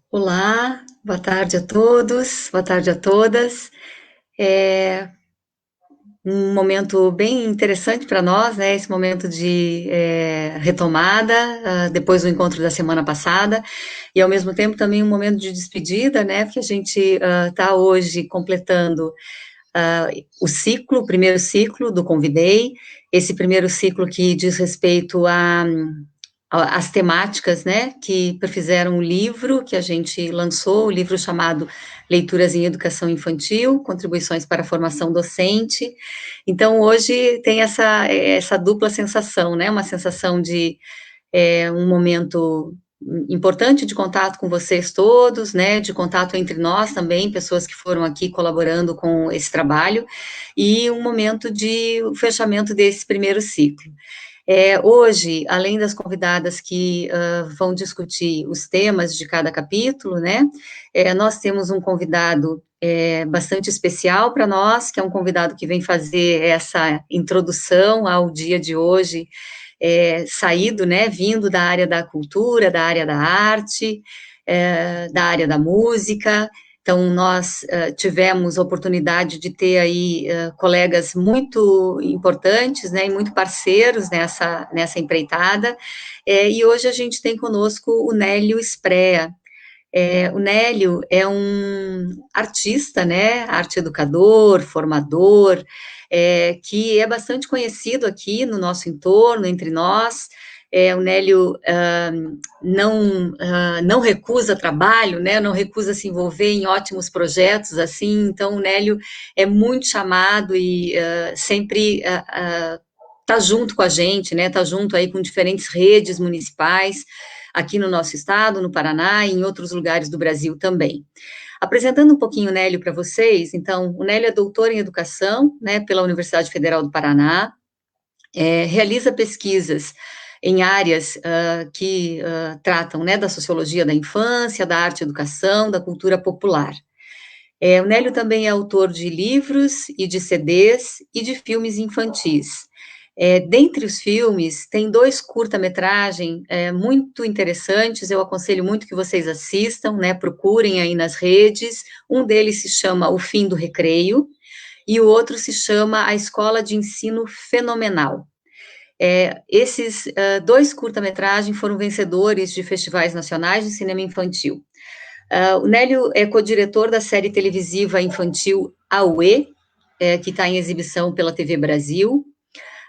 Olá, boa tarde a todos, boa tarde a todas. É um momento bem interessante para nós, né? Esse momento de retomada, depois do encontro da semana passada, e ao mesmo tempo também um momento de despedida, né? Porque a gente está hoje completando ah, o primeiro ciclo do Convidei, esse primeiro ciclo que diz respeito as temáticas, né, que fizeram o livro que a gente lançou, o livro chamado Leituras em Educação Infantil, Contribuições para a Formação Docente. Então, hoje tem essa dupla sensação, né, uma sensação de um momento importante de contato com vocês todos, né, de contato entre nós também, pessoas que foram aqui colaborando com esse trabalho, e um momento de fechamento desse primeiro ciclo. Hoje, além das convidadas que vão discutir os temas de cada capítulo, né, nós temos um convidado bastante especial para nós, que é um convidado que vem fazer essa introdução ao dia de hoje, saído, né, vindo da área da cultura, da área da arte, da área da música. Então, nós tivemos a oportunidade de ter aí colegas muito importantes, né, e muito parceiros nessa empreitada, e hoje a gente tem conosco o Nélio Sprea. O Nélio é um artista, né, arte educador, formador, que é bastante conhecido aqui no nosso entorno, entre nós. O Nélio não recusa trabalho, né, não recusa se envolver em ótimos projetos, assim, então o Nélio é muito chamado e sempre está junto com a gente, né, está junto aí com diferentes redes municipais, aqui no nosso estado, no Paraná e em outros lugares do Brasil também. Apresentando um pouquinho o Nélio para vocês, então, o Nélio é doutor em educação, né, pela Universidade Federal do Paraná, realiza pesquisas em áreas que tratam, né, da sociologia da infância, da arte e educação, da cultura popular. O Nélio também é autor de livros e de CDs e de filmes infantis. Dentre os filmes, tem dois curta-metragem muito interessantes, eu aconselho muito que vocês assistam, né, procurem aí nas redes. Um deles se chama O Fim do Recreio, e o outro se chama A Escola de Ensino Fenomenal. Esses dois curta-metragens foram vencedores de festivais nacionais de cinema infantil. O Nélio é co-diretor da série televisiva infantil Auê, que está em exibição pela TV Brasil.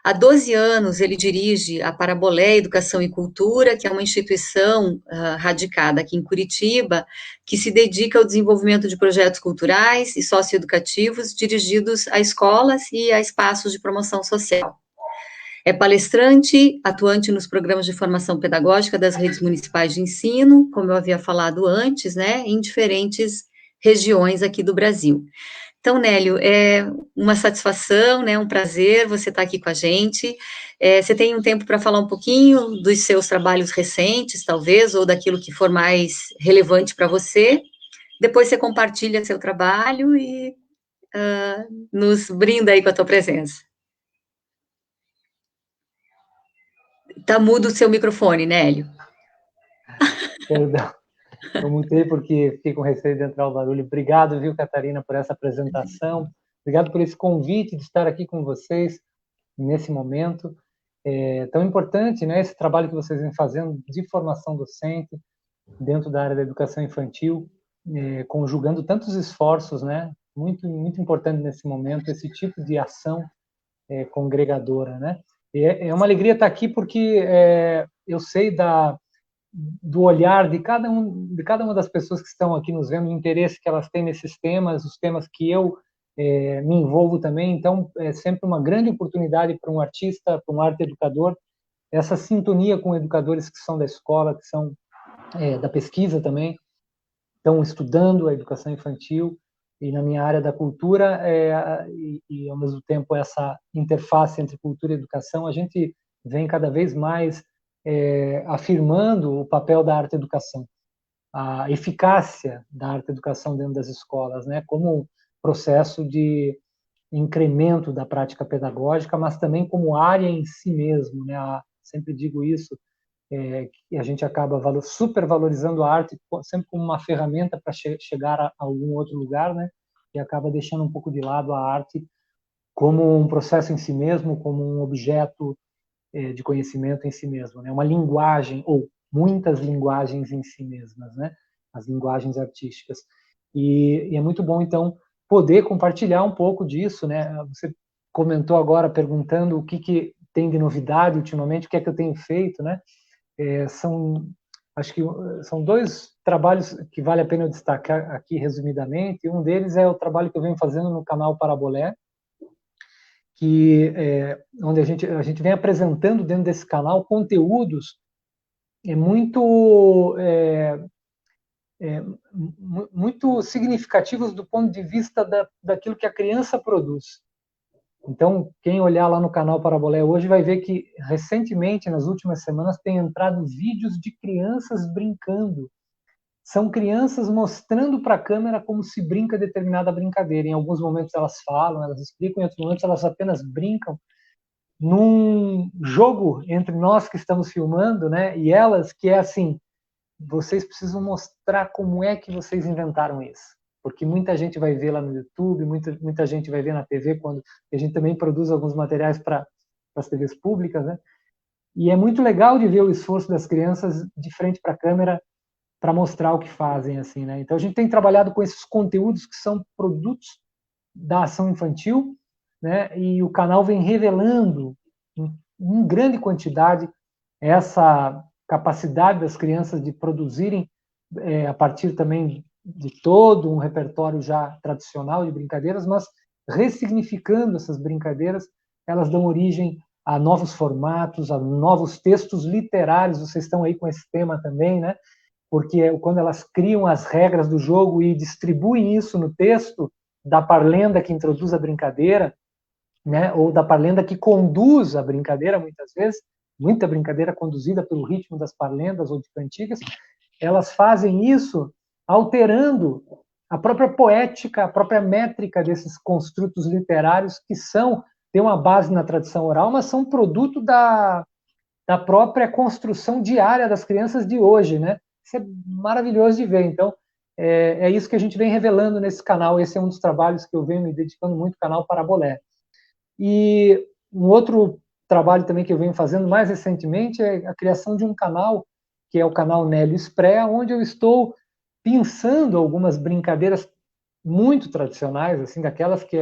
Há 12 anos, ele dirige a Parabolé Educação e Cultura, que é uma instituição radicada aqui em Curitiba, que se dedica ao desenvolvimento de projetos culturais e socioeducativos dirigidos a escolas e a espaços de promoção social. É palestrante, atuante nos programas de formação pedagógica das redes municipais de ensino, como eu havia falado antes, né, em diferentes regiões aqui do Brasil. Então, Nélio, é uma satisfação, né, um prazer você estar aqui com a gente. Você tem um tempo para falar um pouquinho dos seus trabalhos recentes, talvez, ou daquilo que for mais relevante para você. Depois você compartilha seu trabalho e nos brinda aí com a tua presença. Tá mudo o seu microfone, Nélio. Perdão, eu mutei porque fiquei com receio de entrar o barulho. Obrigado, viu, Catarina, por essa apresentação. Obrigado por esse convite de estar aqui com vocês nesse momento. É tão importante, né, esse trabalho que vocês vêm fazendo de formação docente dentro da área da educação infantil, conjugando tantos esforços, né? Muito, muito importante nesse momento esse tipo de ação congregadora, né? É uma alegria estar aqui porque eu sei do olhar de cada uma das pessoas que estão aqui nos vendo, o interesse que elas têm nesses temas, os temas que eu me envolvo também. Então, é sempre uma grande oportunidade para um artista, para um arte educador, essa sintonia com educadores que são da escola, que são da pesquisa também, estão estudando a educação infantil, e na minha área da cultura, e ao mesmo tempo essa interface entre cultura e educação, a gente vem cada vez mais afirmando o papel da arte-educação, a eficácia da arte-educação dentro das escolas, né, como processo de incremento da prática pedagógica, mas também como área em si mesmo, né, sempre digo isso, e a gente acaba supervalorizando a arte sempre como uma ferramenta para chegar a algum outro lugar, né? E acaba deixando um pouco de lado a arte como um processo em si mesmo, como um objeto de conhecimento em si mesmo, né? Uma linguagem ou muitas linguagens em si mesmas, né? As linguagens artísticas. E é muito bom então poder compartilhar um pouco disso, né? Você comentou agora perguntando o que tem de novidade ultimamente, o que é que eu tenho feito, né? Acho que são dois trabalhos que vale a pena eu destacar aqui resumidamente. Um deles é o trabalho que eu venho fazendo no canal Parabolé, onde a gente vem apresentando dentro desse canal conteúdos muito muito significativos do ponto de vista daquilo que a criança produz. Então, quem olhar lá no canal Parabolé hoje vai ver que, recentemente, nas últimas semanas, tem entrado vídeos de crianças brincando. São crianças mostrando para a câmera como se brinca determinada brincadeira. Em alguns momentos elas falam, elas explicam, em outros momentos elas apenas brincam. Num jogo entre nós que estamos filmando, né, e elas, que é assim, vocês precisam mostrar como é que vocês inventaram isso. Porque muita gente vai ver lá no YouTube, muita gente vai ver na TV, quando a gente também produz alguns materiais para as TVs públicas, né? E é muito legal de ver o esforço das crianças de frente para a câmera para mostrar o que fazem, assim, né? Então a gente tem trabalhado com esses conteúdos que são produtos da ação infantil, né? E o canal vem revelando em grande quantidade essa capacidade das crianças de produzirem a partir também de todo um repertório já tradicional de brincadeiras, mas ressignificando essas brincadeiras, elas dão origem a novos formatos, a novos textos literários. Vocês estão aí com esse tema também, né? Porque quando elas criam as regras do jogo e distribuem isso no texto da parlenda que introduz a brincadeira, né, ou da parlenda que conduz a brincadeira, muitas vezes, muita brincadeira conduzida pelo ritmo das parlendas ou de cantigas, elas fazem isso alterando a própria poética, a própria métrica desses construtos literários que têm uma base na tradição oral, mas são produto da própria construção diária das crianças de hoje, né? Isso é maravilhoso de ver. Então, é isso que a gente vem revelando nesse canal. Esse é um dos trabalhos que eu venho me dedicando muito, o canal Parabolé. E um outro trabalho também que eu venho fazendo mais recentemente é a criação de um canal, que é o canal Nélio Spré, onde eu estou pensando algumas brincadeiras muito tradicionais, assim, daquelas que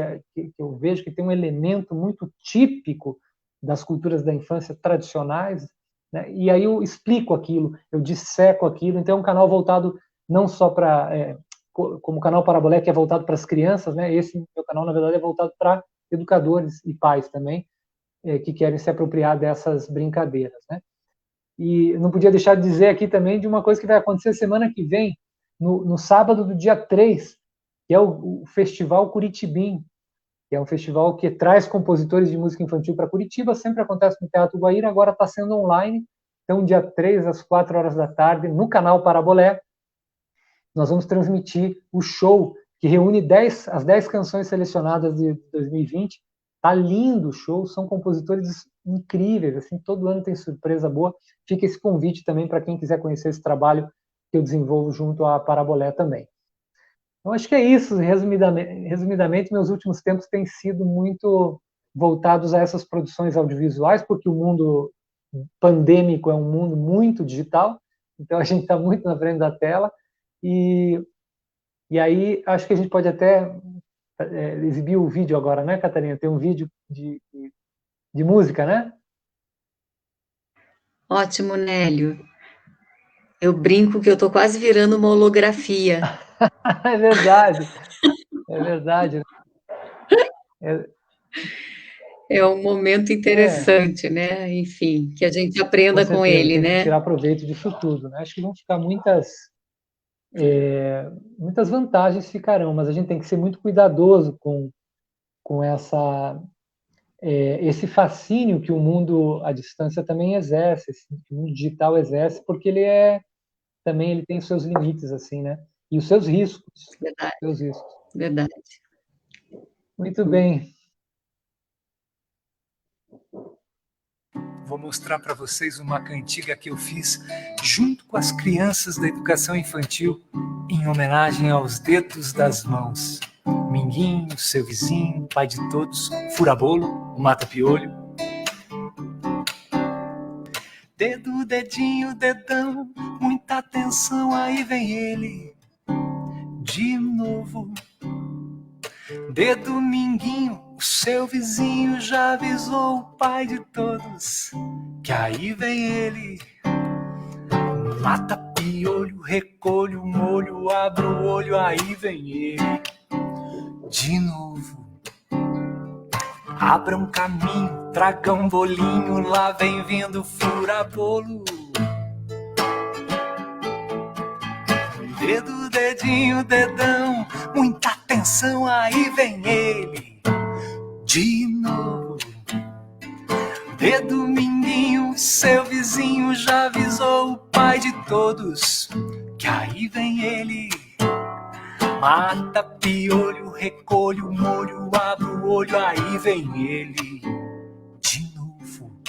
eu vejo que tem um elemento muito típico das culturas da infância tradicionais, né? E aí eu explico aquilo, eu disseco aquilo. Então é um canal voltado não só para como o canal Parabolé, que é voltado para as crianças, né? Esse meu canal, na verdade, é voltado para educadores e pais também, que querem se apropriar dessas brincadeiras, né? E não podia deixar de dizer aqui também de uma coisa que vai acontecer semana que vem, no sábado do dia 3, que é o Festival Curitibim, que é um festival que traz compositores de música infantil para Curitiba, sempre acontece no Teatro Guaíra, agora está sendo online, então dia 3, às 4 horas da tarde, no canal Parabolé, nós vamos transmitir o show que reúne as 10 canções selecionadas de 2020. Tá lindo o show, são compositores incríveis, assim, todo ano tem surpresa boa. Fica esse convite também para quem quiser conhecer esse trabalho que eu desenvolvo junto à Parabolé também. Então, acho que é isso, resumidamente, meus últimos tempos têm sido muito voltados a essas produções audiovisuais, porque o mundo pandêmico é um mundo muito digital, então a gente está muito na frente da tela, e aí acho que a gente pode até exibir o vídeo agora, né, Catarina? Tem um vídeo de música, né? Ótimo, Nélio. Eu brinco que eu estou quase virando uma holografia. É verdade, é verdade. É um momento interessante, né? Enfim, que a gente Com aprenda com certeza, ele, tem que né? tirar proveito disso tudo, né? Acho que vão ficar muitas vantagens ficarão, mas a gente tem que ser muito cuidadoso com esse fascínio que o mundo à distância também exerce, que o mundo digital exerce, porque também ele tem os seus limites, assim, né? E os seus riscos. Verdade, Seus riscos. verdade. Muito bem. Vou mostrar para vocês uma cantiga que eu fiz junto com as crianças da educação infantil em homenagem aos dedos das mãos. Minguinho, seu vizinho, pai de todos, fura-bolo, o mata-piolho. Dedo, dedinho, dedão, muita atenção, aí vem ele de novo. Dedo, minguinho, o seu vizinho já avisou o pai de todos que aí vem ele. Mata piolho, recolho o molho, abro o olho, aí vem ele de novo. Abra um caminho, traga um bolinho, lá vem vindo fura-bolo. Dedo, dedinho, dedão, muita atenção, aí vem ele de novo. Dedo, mindinho, seu vizinho já avisou o pai de todos que aí vem ele. Mata piolho, recolho o molho, abro o olho, aí vem ele de novo.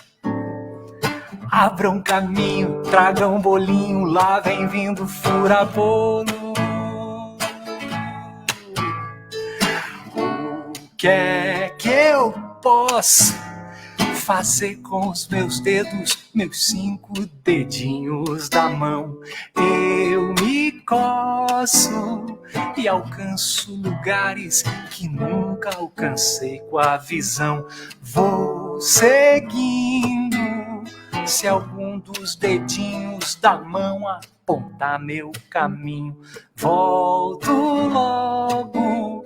Abra um caminho, traga um bolinho, lá vem vindo fura-bolo. O que é que eu posso fazer com os meus dedos, meus 5 dedinhos da mão? Eu me coço e alcanço lugares que nunca alcancei com a visão. Vou seguindo, se algum dos dedinhos da mão apontar meu caminho, volto logo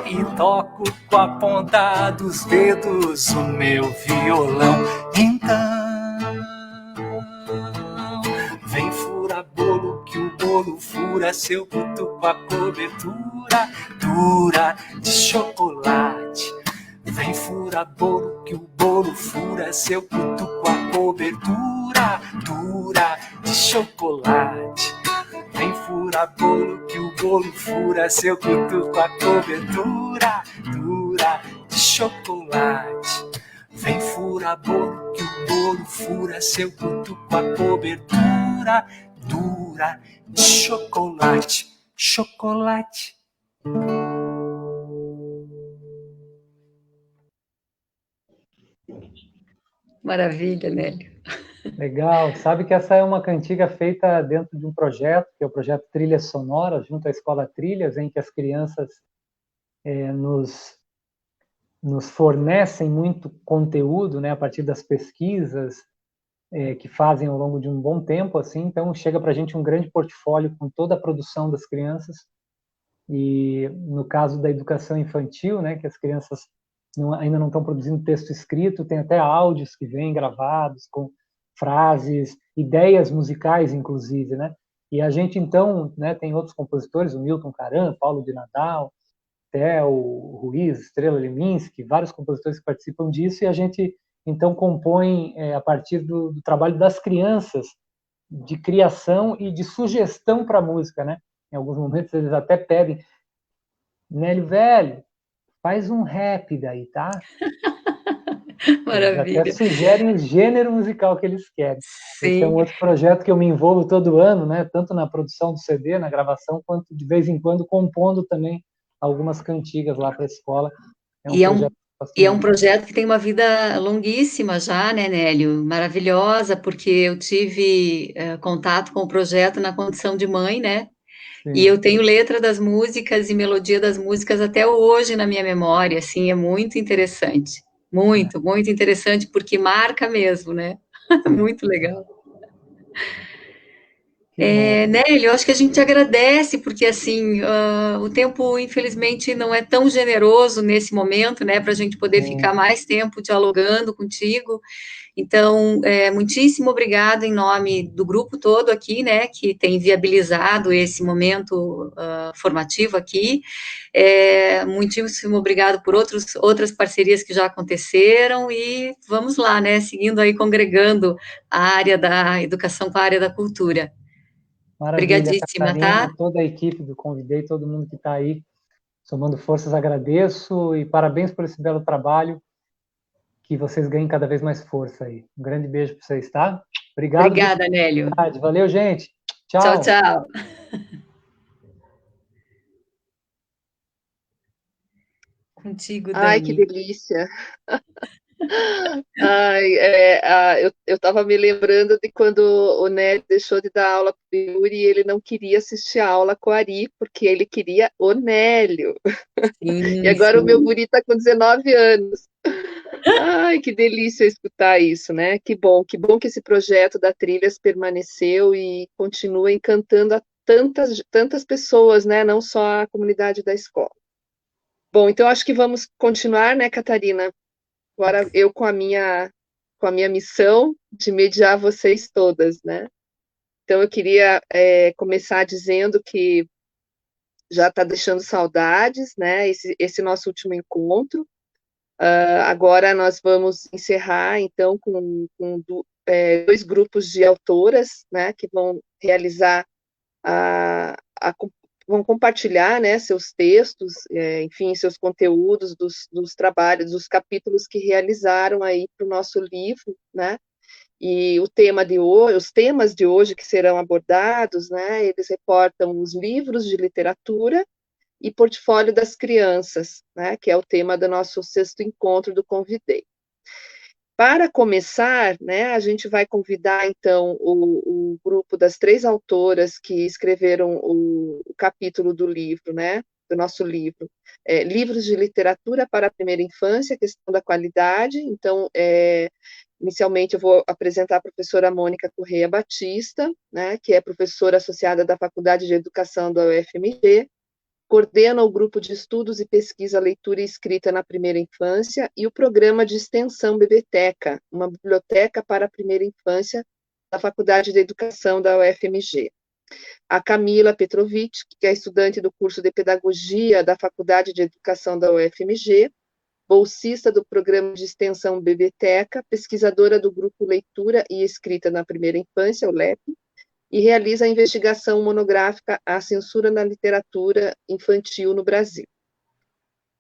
e toco com a ponta dos dedos o meu violão. Então, vem fura-bolo que o bolo fura seu cutuco com a cobertura dura de chocolate. Vem fura-bolo que o bolo fura seu cutuco com a cobertura dura de chocolate. Vem fura-bolo que o bolo fura seu cutuco com a cobertura dura de chocolate. Vem fura-bolo que o bolo fura seu cutuco com a cobertura dura de chocolate. Chocolate. Maravilha, Nélio. Legal. Sabe que essa é uma cantiga feita dentro de um projeto, que é o projeto Trilhas Sonoras, junto à Escola Trilhas, em que as crianças nos fornecem muito conteúdo, né, a partir das pesquisas que fazem ao longo de um bom tempo, assim. Então chega para a gente um grande portfólio com toda a produção das crianças. E no caso da educação infantil, né, que as crianças ainda não estão produzindo texto escrito, tem até áudios que vêm gravados com frases, ideias musicais, inclusive, né? E a gente, então, né, tem outros compositores, o Milton Caram, Paulo de Nadal, até o Ruiz, Estrela Leminski, vários compositores que participam disso, e a gente, então, compõe, a partir do trabalho das crianças, de criação e de sugestão para a música, né? Em alguns momentos eles até pedem, Nélio, velho, faz um rap daí, tá? Eles até Maravilha. sugerem o gênero musical que eles querem. Esse é um Sim. outro projeto que eu me envolvo todo ano, né? Tanto na produção do CD, na gravação, quanto de vez em quando compondo também algumas cantigas lá para a escola. É um projeto E é um projeto que tem uma vida longuíssima já, né, Nélio? Maravilhosa, porque eu tive contato com o projeto na condição de mãe, né? E eu tenho letra das músicas e melodia das músicas até hoje na minha memória, assim, é muito interessante. Muito, muito interessante, porque marca mesmo, né? Muito legal. Nélio, eu acho que a gente agradece, porque assim, o tempo, infelizmente, não é tão generoso nesse momento, né, para a gente poder ficar mais tempo dialogando contigo. Então, muitíssimo obrigado em nome do grupo todo aqui, né, que tem viabilizado esse momento formativo aqui. Muitíssimo obrigado por outras parcerias que já aconteceram e vamos lá, né, seguindo aí, congregando a área da educação com a área da cultura. Maravilha, Obrigadíssima, Catarina, tá? toda a equipe do Convidei, todo mundo que está aí somando forças, agradeço e parabéns por esse belo trabalho que vocês ganhem cada vez mais força aí. Um grande beijo para vocês, tá? Obrigado. Obrigada, Nélio. Valeu, gente. Tchau, Tchau. tchau. Contigo, Dani. Ai, que delícia. Ai, eu estava me lembrando de quando o Nélio deixou de dar aula para o Yuri e ele não queria assistir a aula com a Ari, porque ele queria o Nélio. Sim, E agora sim. o meu guri está com 19 anos. Ai, que delícia escutar isso, né? Que bom que esse projeto da Trilhas permaneceu e continua encantando a tantas pessoas, né? Não só a comunidade da escola. Bom, então acho que vamos continuar, né, Catarina? Agora eu com a minha missão de mediar vocês todas, né? Então eu queria começar dizendo que já está deixando saudades, né? Esse nosso último encontro. Agora nós vamos encerrar, então, com dois grupos de autoras, né? Que vão realizar vão compartilhar, né, seus textos, enfim, seus conteúdos dos trabalhos, dos capítulos que realizaram aí para o nosso livro, né, e os temas de hoje que serão abordados, né, eles reportam os livros de literatura e portfólio das crianças, né, que é o tema do nosso 6º encontro do Convidei. Para começar, né, a gente vai convidar, então, o grupo das 3 autoras que escreveram o capítulo do livro, né, do nosso livro, Livros de Literatura para a Primeira Infância, Questão da Qualidade. Então, inicialmente eu vou apresentar a professora Mônica Correia Batista, né, que é professora associada da Faculdade de Educação da UFMG, coordena o grupo de estudos e pesquisa leitura e escrita na primeira infância e o programa de extensão Bebeteca, uma biblioteca para a primeira infância da Faculdade de Educação da UFMG. A Camila Petrovic, que é estudante do curso de Pedagogia da Faculdade de Educação da UFMG, bolsista do programa de extensão Bebeteca, pesquisadora do grupo Leitura e Escrita na Primeira Infância, o LEP, e realiza a investigação monográfica A Censura na Literatura Infantil no Brasil.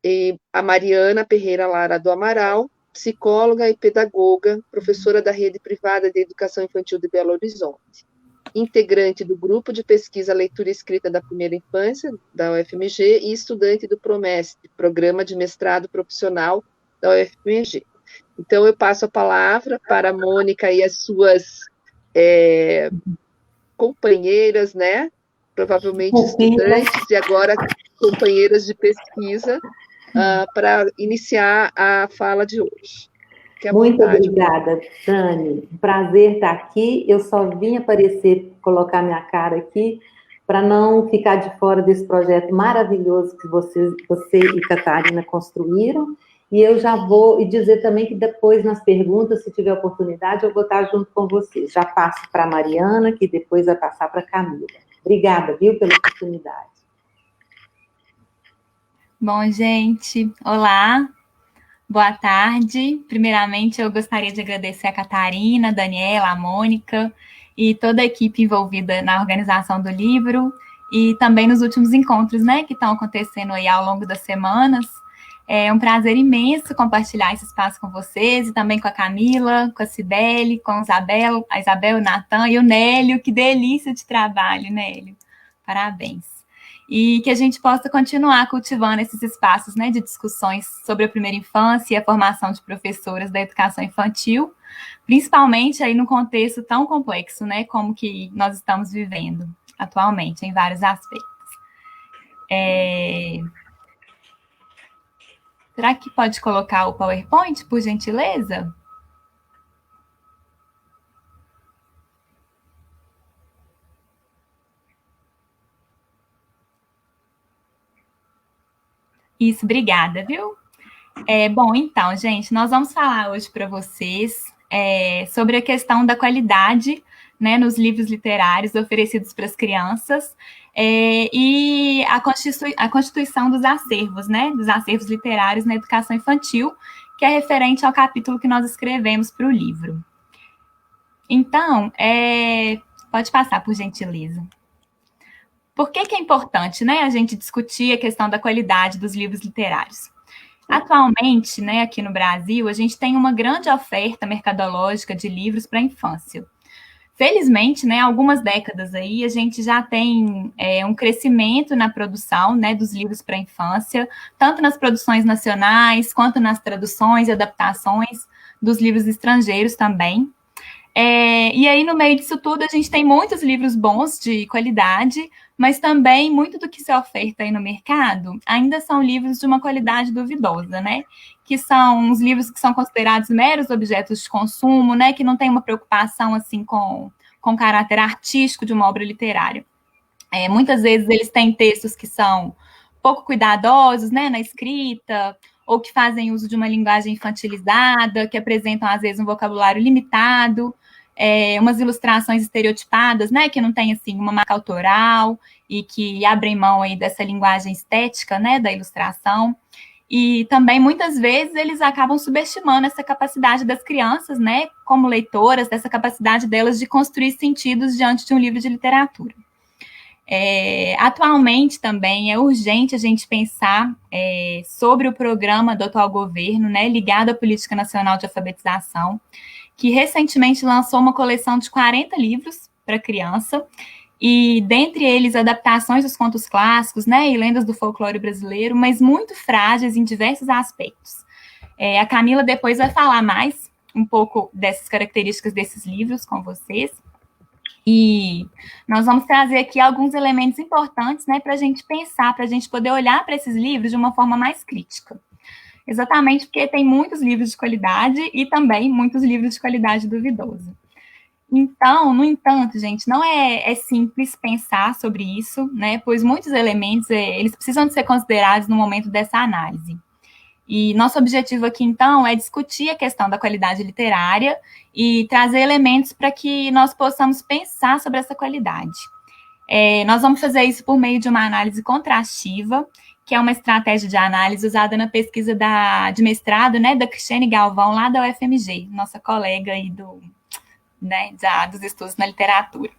E a Mariana Ferreira Lara do Amaral, psicóloga e pedagoga, professora da Rede Privada de Educação Infantil de Belo Horizonte, integrante do Grupo de Pesquisa Leitura e Escrita da Primeira Infância, da UFMG, e estudante do PROMEST, Programa de Mestrado Profissional da UFMG. Então, eu passo a palavra para a Mônica e as suas companheiras, né? Provavelmente estudantes e agora companheiras de pesquisa, para iniciar a fala de hoje. Muito obrigada, Dani. Prazer estar aqui. Eu só vim aparecer, colocar minha cara aqui, para não ficar de fora desse projeto maravilhoso que você e Catarina construíram. E eu já vou dizer também que depois, nas perguntas, se tiver oportunidade, eu vou estar junto com vocês. Já passo para a Mariana, que depois vai passar para a Camila. Obrigada, viu, pela oportunidade. Bom, gente, olá, boa tarde. Primeiramente, eu gostaria de agradecer a Catarina, a Daniela, a Mônica e toda a equipe envolvida na organização do livro e também nos últimos encontros, né, que estão acontecendo aí ao longo das semanas. É um prazer imenso compartilhar esse espaço com vocês e também com a Camila, com a Cibele, com a Isabel, o Natan e o Nélio. Que delícia de trabalho, Nélio. Parabéns. E que a gente possa continuar cultivando esses espaços, né, de discussões sobre a primeira infância e a formação de professoras da educação infantil, principalmente aí num contexto tão complexo, né, como que nós estamos vivendo atualmente, em vários aspectos. Será que pode colocar o PowerPoint, por gentileza? Isso, obrigada, viu? Bom, então, gente, nós vamos falar hoje para vocês sobre a questão da qualidade, né, nos livros literários oferecidos para as crianças e a constituição dos acervos, né, dos acervos literários na educação infantil, que é referente ao capítulo que nós escrevemos para o livro. Então, pode passar, por gentileza. Por que é importante, né, a gente discutir a questão da qualidade dos livros literários? Atualmente, né, aqui no Brasil, a gente tem uma grande oferta mercadológica de livros para a infância. Felizmente, né, algumas décadas aí, a gente já tem um crescimento na produção, né, dos livros para a infância, tanto nas produções nacionais, quanto nas traduções e adaptações dos livros estrangeiros também. E aí, no meio disso tudo, a gente tem muitos livros bons, de qualidade, mas também muito do que se oferta aí no mercado ainda são livros de uma qualidade duvidosa, né? Que são uns livros que são considerados meros objetos de consumo, né? Que não tem uma preocupação, assim, com caráter artístico de uma obra literária. Muitas vezes eles têm textos que são pouco cuidadosos, né? Na escrita, ou que fazem uso de uma linguagem infantilizada, que apresentam, às vezes, um vocabulário limitado, umas ilustrações estereotipadas, né, que não tem, assim, uma marca autoral e que abrem mão aí dessa linguagem estética, né, da ilustração. E também, muitas vezes, eles acabam subestimando essa capacidade das crianças, né, como leitoras, dessa capacidade delas de construir sentidos diante de um livro de literatura. Atualmente também é urgente a gente pensar sobre o programa do atual governo, né, ligado à Política Nacional de Alfabetização, que recentemente lançou uma coleção de 40 livros para criança, e dentre eles adaptações dos contos clássicos, né, e lendas do folclore brasileiro, mas muito frágeis em diversos aspectos. A Camila depois vai falar mais um pouco dessas características desses livros com vocês, e nós vamos trazer aqui alguns elementos importantes, né, para a gente pensar, para a gente poder olhar para esses livros de uma forma mais crítica. Exatamente porque tem muitos livros de qualidade e também muitos livros de qualidade duvidosa. Então, no entanto, gente, não é simples pensar sobre isso, né? Pois muitos elementos, eles precisam de ser considerados no momento dessa análise. E nosso objetivo aqui, então, é discutir a questão da qualidade literária e trazer elementos para que nós possamos pensar sobre essa qualidade. Nós vamos fazer isso por meio de uma análise contrastiva, que é uma estratégia de análise usada na pesquisa de mestrado, né, da Cristiane Galvão, lá da UFMG, nossa colega aí dos estudos na literatura.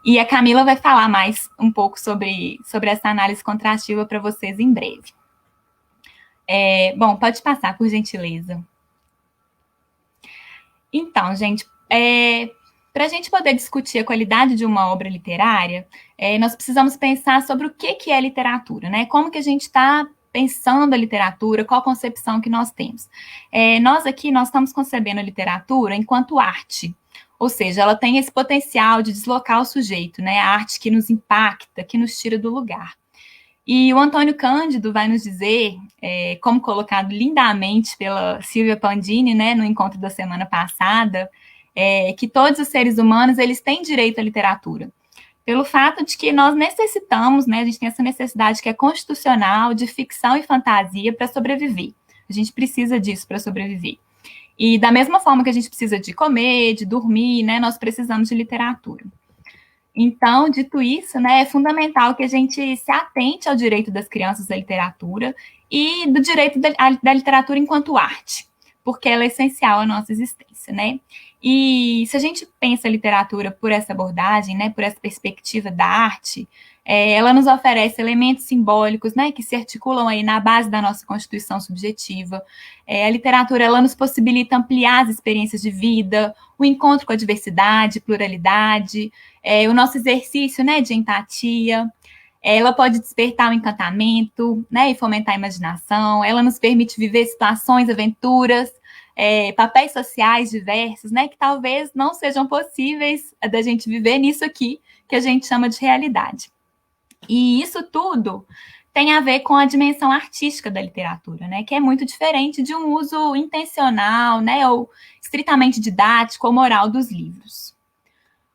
E a Camila vai falar mais um pouco sobre essa análise contrastiva para vocês em breve. Bom, pode passar, por gentileza. Então, gente, para a gente poder discutir a qualidade de uma obra literária, nós precisamos pensar sobre o que é literatura, né? Como que a gente está pensando a literatura, qual a concepção que nós temos. Nós estamos concebendo a literatura enquanto arte, ou seja, ela tem esse potencial de deslocar o sujeito, né? A arte que nos impacta, que nos tira do lugar. E o Antônio Cândido vai nos dizer, como colocado lindamente pela Silvia Pandini, né, no encontro da semana passada, que todos os seres humanos, eles têm direito à literatura. Pelo fato de que nós necessitamos, né, a gente tem essa necessidade que é constitucional, de ficção e fantasia para sobreviver. A gente precisa disso para sobreviver. E da mesma forma que a gente precisa de comer, de dormir, né, nós precisamos de literatura. Então, dito isso, né, é fundamental que a gente se atente ao direito das crianças à literatura e do direito da literatura enquanto arte, porque ela é essencial à nossa existência, né? E se a gente pensa a literatura por essa abordagem, né, por essa perspectiva da arte, ela nos oferece elementos simbólicos, né, que se articulam aí na base da nossa constituição subjetiva. A literatura, ela nos possibilita ampliar as experiências de vida, o encontro com a diversidade, pluralidade, o nosso exercício, né, de empatia. Ela pode despertar o encantamento, né, e fomentar a imaginação. Ela nos permite viver situações, aventuras, papéis sociais diversos, né, que talvez não sejam possíveis da gente viver nisso aqui, que a gente chama de realidade. E isso tudo tem a ver com a dimensão artística da literatura, né, que é muito diferente de um uso intencional, né, ou estritamente didático ou moral dos livros.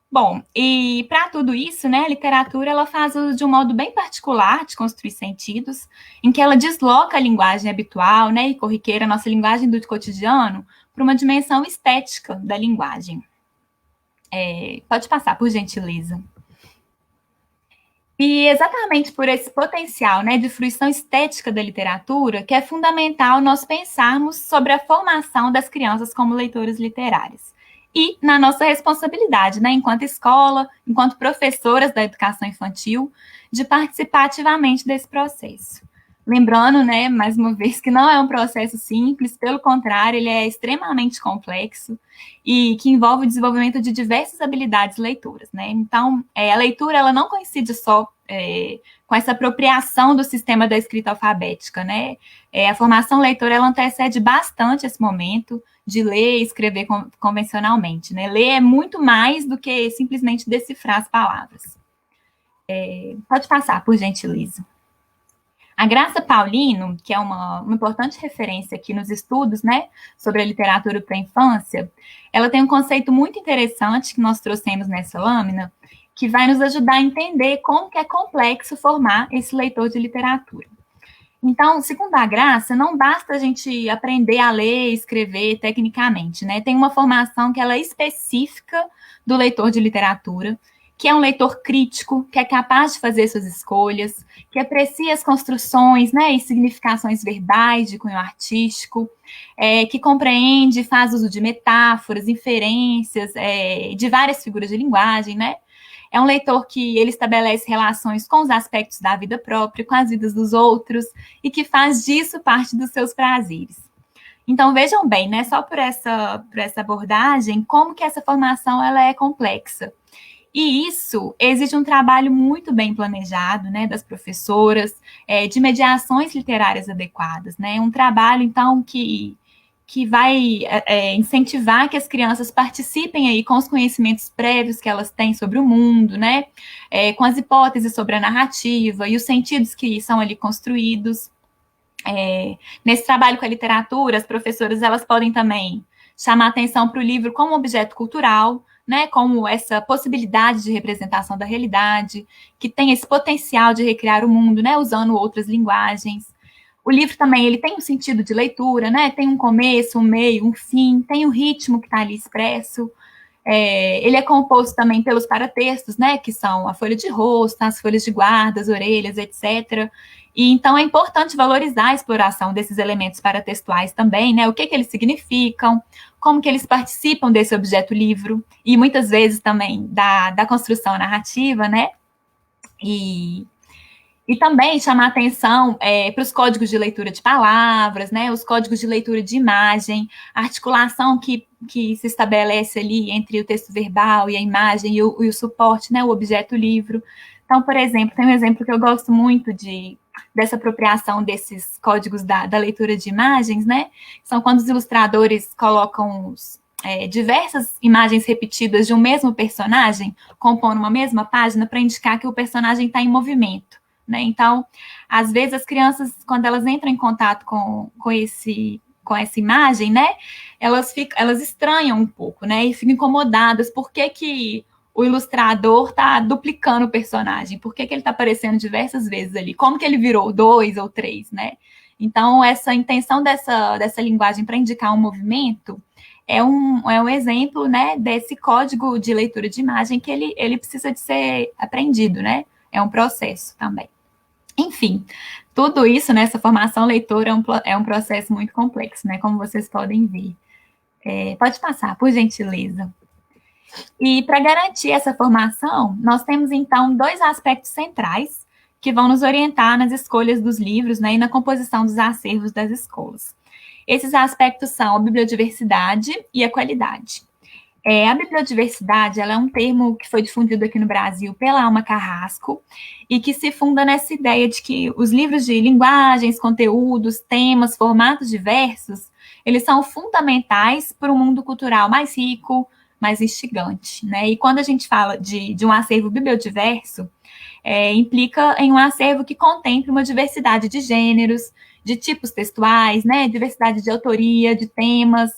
Bom, e para tudo isso, né, a literatura ela faz uso de um modo bem particular de construir sentidos, em que ela desloca a linguagem habitual, né, e corriqueira, a nossa linguagem do cotidiano, para uma dimensão estética da linguagem. Pode passar, por gentileza. E exatamente por esse potencial, né, de fruição estética da literatura, que é fundamental nós pensarmos sobre a formação das crianças como leitoras literárias. E na nossa responsabilidade, né, enquanto escola, enquanto professoras da educação infantil, de participar ativamente desse processo. lembrando, né, mais uma vez, que não é um processo simples, pelo contrário, ele é extremamente complexo e que envolve o desenvolvimento de diversas habilidades leitoras, né? Então, a leitura, ela não coincide só com essa apropriação do sistema da escrita alfabética, né? A formação leitora, ela antecede bastante esse momento de ler e escrever convencionalmente, né? Ler é muito mais do que simplesmente decifrar as palavras. Pode passar, por gentileza. A Graça Paulino, que é uma importante referência aqui nos estudos, né, sobre a literatura para a infância, ela tem um conceito muito interessante que nós trouxemos nessa lâmina, que vai nos ajudar a entender como que é complexo formar esse leitor de literatura. Então, segundo a Graça, não basta a gente aprender a ler e escrever tecnicamente, né? Tem uma formação que ela é específica do leitor de literatura, que é um leitor crítico, que é capaz de fazer suas escolhas, que aprecia as construções, né, e significações verbais de cunho artístico, que compreende e faz uso de metáforas, inferências, de várias figuras de linguagem, né? É um leitor que ele estabelece relações com os aspectos da vida própria, com as vidas dos outros, e que faz disso parte dos seus prazeres. Então, vejam bem, né, só por essa abordagem, como que essa formação ela é complexa. E isso exige um trabalho muito bem planejado, né, das professoras, de mediações literárias adequadas, né, um trabalho, então, que vai incentivar que as crianças participem aí com os conhecimentos prévios que elas têm sobre o mundo, né, com as hipóteses sobre a narrativa e os sentidos que são ali construídos. Nesse trabalho com a literatura, as professoras elas podem também chamar atenção para o livro como objeto cultural, né, como essa possibilidade de representação da realidade, que tem esse potencial de recriar o mundo, né, usando outras linguagens. O livro também ele tem um sentido de leitura, né, tem um começo, um meio, um fim, tem o ritmo que está ali expresso. Ele é composto também pelos paratextos, né, que são a folha de rosto, as folhas de guarda, as orelhas, etc. E então é importante valorizar a exploração desses elementos paratextuais também, né, o que eles significam, como que eles participam desse objeto livro, e muitas vezes também da construção narrativa, né, e também chamar atenção para os códigos de leitura de palavras, né, os códigos de leitura de imagem, a articulação que se estabelece ali entre o texto verbal e a imagem e o suporte, né, o objeto livro. Então, por exemplo, tem um exemplo que eu gosto muito dessa apropriação desses códigos da leitura de imagens, né, são quando os ilustradores colocam diversas imagens repetidas de um mesmo personagem, compondo uma mesma página para indicar que o personagem está em movimento. Né? Então, às vezes as crianças, quando elas entram em contato com essa imagem, né, elas estranham um pouco, né, e ficam incomodadas. Por que o ilustrador está duplicando o personagem? Por que ele está aparecendo diversas vezes ali? Como que ele virou 2 ou 3, né? Então, essa intenção dessa linguagem para indicar um movimento é um exemplo, né, desse código de leitura de imagem que ele precisa de ser aprendido, né? É um processo também. Enfim, tudo isso, né, essa formação leitora é um processo muito complexo, né, como vocês podem ver. Pode passar, por gentileza. E para garantir essa formação, nós temos, então, 2 aspectos centrais que vão nos orientar nas escolhas dos livros, né, e na composição dos acervos das escolas. Esses aspectos são a bibliodiversidade e a qualidade. A bibliodiversidade ela é um termo que foi difundido aqui no Brasil pela Alma Carrasco e que se funda nessa ideia de que os livros de linguagens, conteúdos, temas, formatos diversos, eles são fundamentais para um mundo cultural mais rico, mais instigante, né? E quando a gente fala de um acervo bibliodiverso, implica em um acervo que contemple uma diversidade de gêneros, de tipos textuais, né, diversidade de autoria, de temas,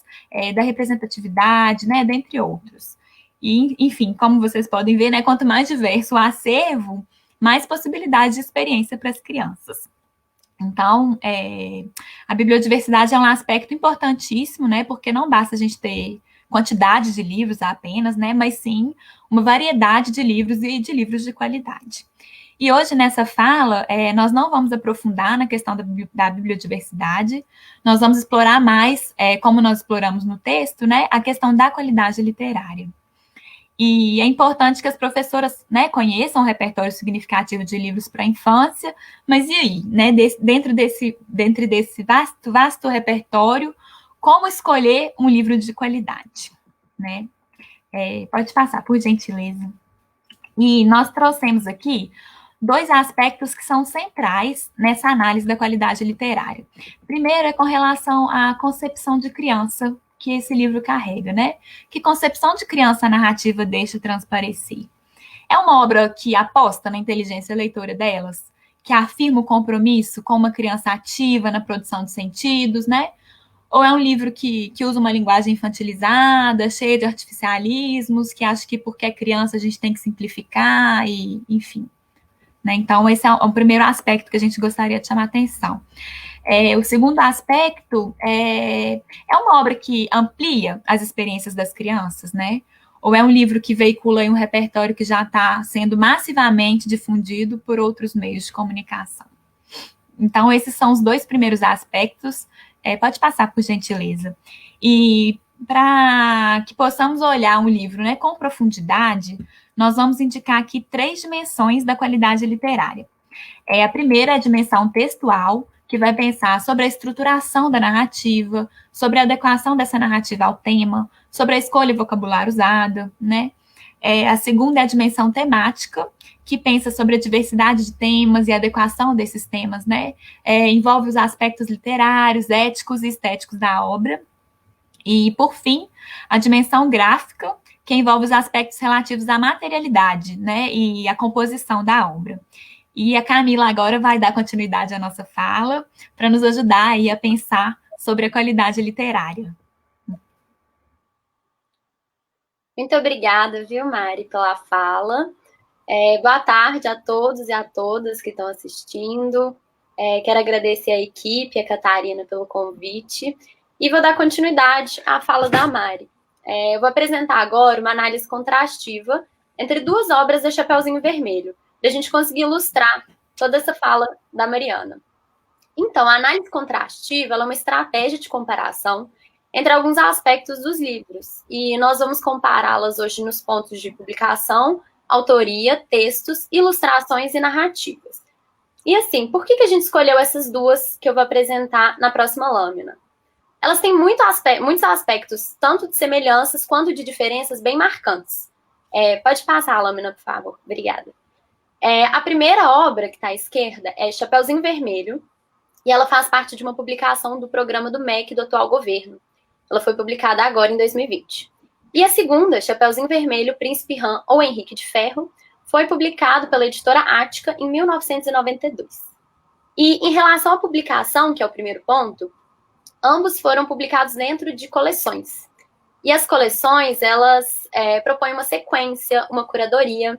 da representatividade, né, dentre outros. E, enfim, como vocês podem ver, né, quanto mais diverso o acervo, mais possibilidades de experiência para as crianças. Então, a bibliodiversidade é um aspecto importantíssimo, né, porque não basta a gente ter quantidade de livros apenas, né, mas sim uma variedade de livros e de livros de qualidade. E hoje, nessa fala, nós não vamos aprofundar na questão da bibliodiversidade, nós vamos explorar mais, como nós exploramos no texto, né, a questão da qualidade literária. E é importante que as professoras, né, conheçam o repertório significativo de livros para a infância, mas e aí, né, dentro desse vasto repertório, como escolher um livro de qualidade, né? Pode passar, por gentileza. E nós trouxemos aqui 2 aspectos que são centrais nessa análise da qualidade literária. Primeiro é com relação à concepção de criança que esse livro carrega, né? Que concepção de criança a narrativa deixa transparecer? É uma obra que aposta na inteligência leitora delas, que afirma o compromisso com uma criança ativa na produção de sentidos, né? Ou é um livro que usa uma linguagem infantilizada, cheia de artificialismos, que acha que porque é criança a gente tem que simplificar, e enfim. Né? Então, esse é o primeiro aspecto que a gente gostaria de chamar a atenção. O segundo aspecto é uma obra que amplia as experiências das crianças, né? Ou é um livro que veicula um repertório que já está sendo massivamente difundido por outros meios de comunicação. Então, esses são os 2 primeiros aspectos. Pode passar, por gentileza. E para que possamos olhar um livro, né, com profundidade, nós vamos indicar aqui 3 dimensões da qualidade literária. A primeira é a dimensão textual, que vai pensar sobre a estruturação da narrativa, sobre a adequação dessa narrativa ao tema, sobre a escolha e vocabulário usada, né? A segunda é a dimensão temática, que pensa sobre a diversidade de temas e a adequação desses temas, né? Envolve os aspectos literários, éticos e estéticos da obra. E, por fim, a dimensão gráfica, que envolve os aspectos relativos à materialidade, né? E à composição da obra. E a Camila agora vai dar continuidade à nossa fala para nos ajudar aí a pensar sobre a qualidade literária. Muito obrigada, viu, Mari, pela fala. Boa tarde a todos e a todas que estão assistindo. Quero agradecer a equipe, a Catarina, pelo convite. E vou dar continuidade à fala da Mari. Eu vou apresentar agora uma análise contrastiva entre 2 obras da Chapeuzinho Vermelho, para a gente conseguir ilustrar toda essa fala da Mariana. Então, a análise contrastiva ela é uma estratégia de comparação entre alguns aspectos dos livros, e nós vamos compará-las hoje nos pontos de publicação, autoria, textos, ilustrações e narrativas. E assim, por que a gente escolheu essas 2 que eu vou apresentar na próxima lâmina? Elas têm muitos aspectos, tanto de semelhanças quanto de diferenças bem marcantes. Pode passar a lâmina, por favor. Obrigada. A primeira obra, que está à esquerda, é Chapeuzinho Vermelho, e ela faz parte de uma publicação do programa do MEC do atual governo. Ela foi publicada agora em 2020. E a segunda, Chapeuzinho Vermelho, Príncipe Han ou Henrique de Ferro, foi publicado pela editora Ática em 1992. E em relação à publicação, que é o primeiro ponto, ambos foram publicados dentro de coleções. E as coleções, elas propõem uma sequência, uma curadoria,